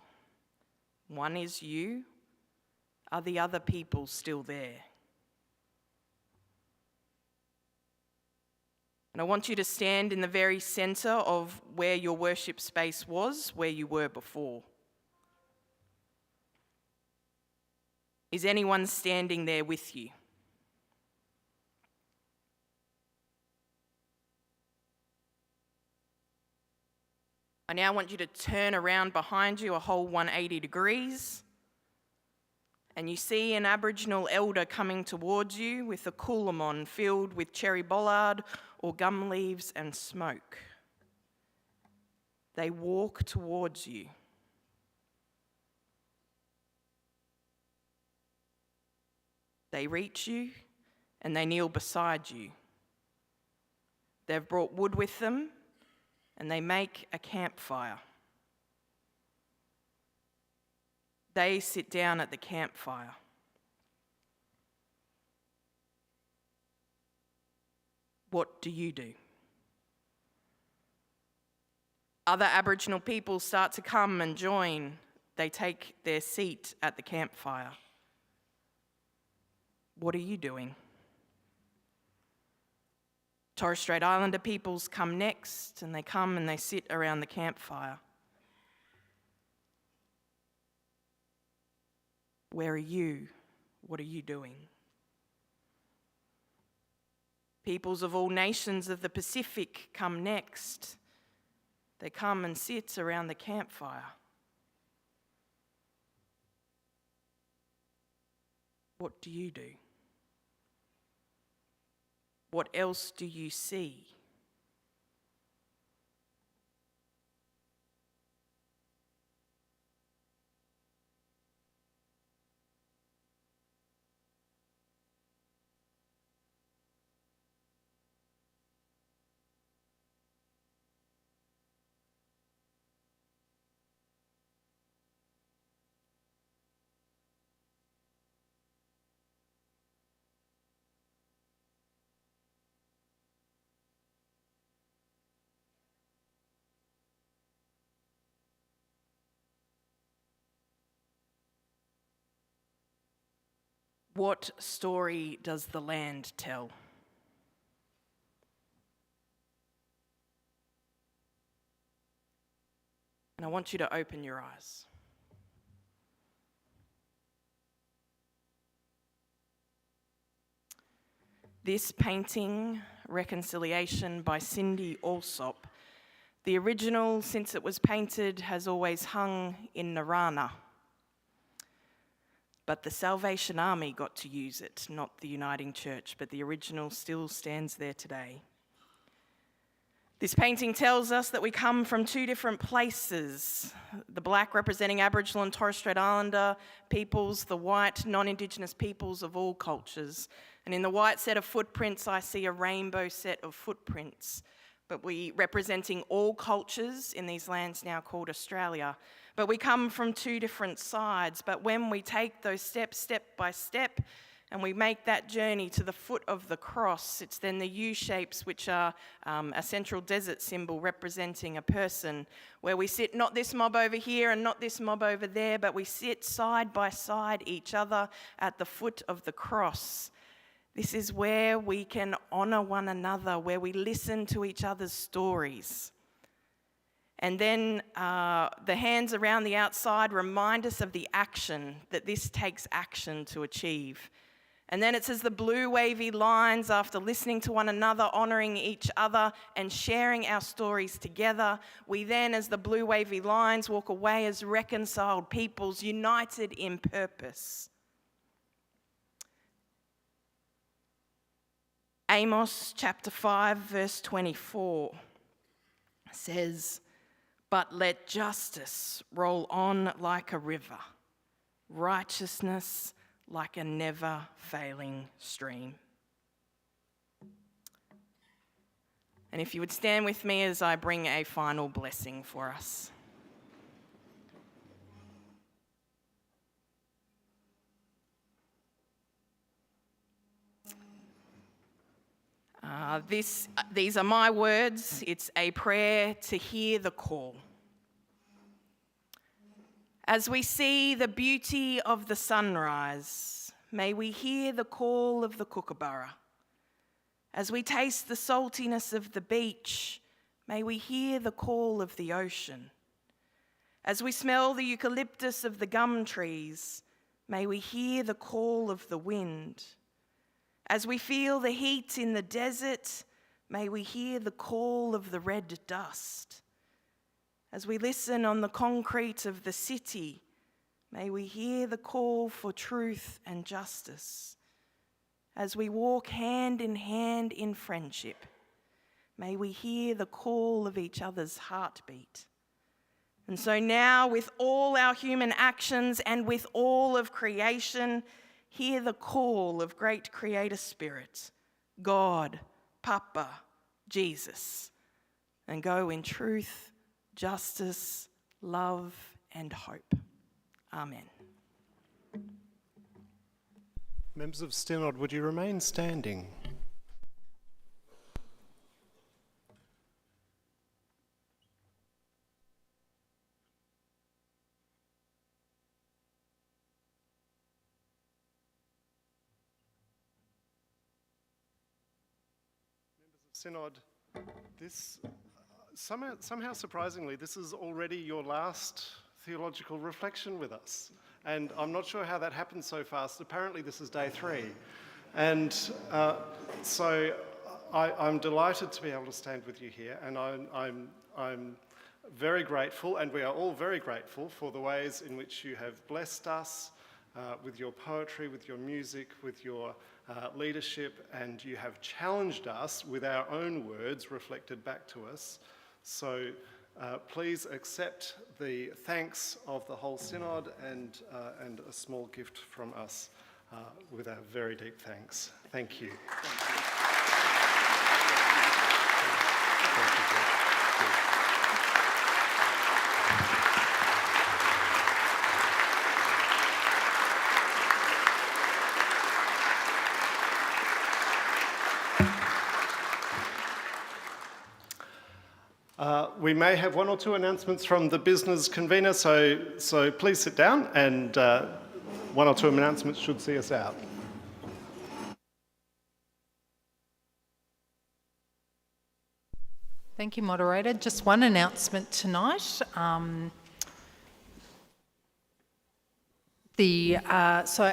One is you. Are the other people still there? And I want you to stand in the very centre of where your worship space was, where you were before. Is anyone standing there with you? I now want you to turn around behind you a whole 180 degrees, and you see an Aboriginal elder coming towards you with a coolamon filled with cherry bollard or gum leaves and smoke. They walk towards you. They reach you and they kneel beside you. They've brought wood with them and they make a campfire. They sit down at the campfire. What do you do? Other Aboriginal people start to come and join. They take their seat at the campfire. What are you doing? Torres Strait Islander peoples come next, and they come and they sit around the campfire. Where are you? What are you doing? Peoples of all nations of the Pacific come next. They come and sit around the campfire. What do you do? What else do you see? What story does the land tell? And I want you to open your eyes. This painting, Reconciliation by Cindy Alsop, the original, since it was painted, has always hung in Narana. But the Salvation Army got to use it, not the Uniting Church, but the original still stands there today. This painting tells us that we come from two different places, the black representing Aboriginal and Torres Strait Islander peoples, the white non-Indigenous peoples of all cultures. And in the white set of footprints, I see a rainbow set of footprints, but we representing all cultures in these lands now called Australia. But we come from two different sides, but when we take those steps, step by step, and we make that journey to the foot of the cross, it's then the U-shapes, which are a central desert symbol representing a person, where we sit not this mob over here and not this mob over there, but we sit side by side each other at the foot of the cross. This is where we can honour one another, where we listen to each other's stories. And then the hands around the outside remind us of the action, that this takes action to achieve. And then it says the blue wavy lines, after listening to one another, honouring each other and sharing our stories together, we then, as the blue wavy lines, walk away as reconciled peoples, united in purpose. Amos chapter 5 verse 24 says, "But let justice roll on like a river, righteousness like a never-failing stream." And if you would stand with me as I bring a final blessing for us. These are my words. It's a prayer to hear the call. As we see the beauty of the sunrise, may we hear the call of the kookaburra. As we taste the saltiness of the beach, may we hear the call of the ocean. As we smell the eucalyptus of the gum trees, may we hear the call of the wind. As we feel the heat in the desert, may we hear the call of the red dust. As we listen on the concrete of the city, may we hear the call for truth and justice. As we walk hand in friendship, may we hear the call of each other's heartbeat. And so now, with all our human actions and with all of creation, hear the call of great Creator Spirit, God, Papa, Jesus, and go in truth, justice, love, and hope. Amen. Members of Synod, would you remain standing? Synod, this somehow surprisingly, this is already your last theological reflection with us. And I'm not sure how that happened so fast. Apparently this is day 3. And so I'm delighted to be able to stand with you here, and I'm very grateful, and we are all very grateful for the ways in which you have blessed us with your poetry, with your music, with your leadership, and you have challenged us with our own words reflected back to us. So please accept the thanks of the whole Synod and a small gift from us with our very deep thanks. Thank you. We may have 1 or 2 announcements from the business convener, so please sit down, and 1 or 2 announcements should see us out. Thank you, moderator. Just one announcement tonight. So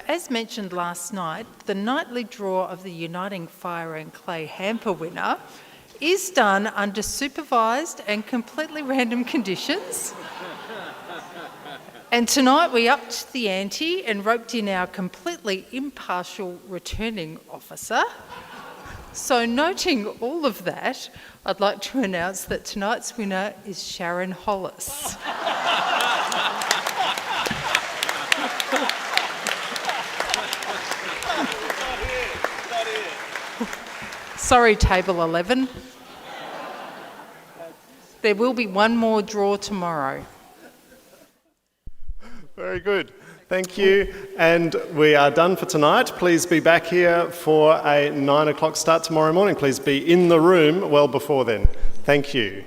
as mentioned last night, the nightly draw of the Uniting Fire and Clay hamper winner is done under supervised and completely random conditions. And tonight we upped the ante and roped in our completely impartial returning officer. So noting all of that, I'd like to announce that tonight's winner is Sharon Hollis. Sorry, table 11. There will be one more draw tomorrow. Very good. Thank you. And we are done for tonight. Please be back here for a 9 o'clock start tomorrow morning. Please be in the room well before then. Thank you.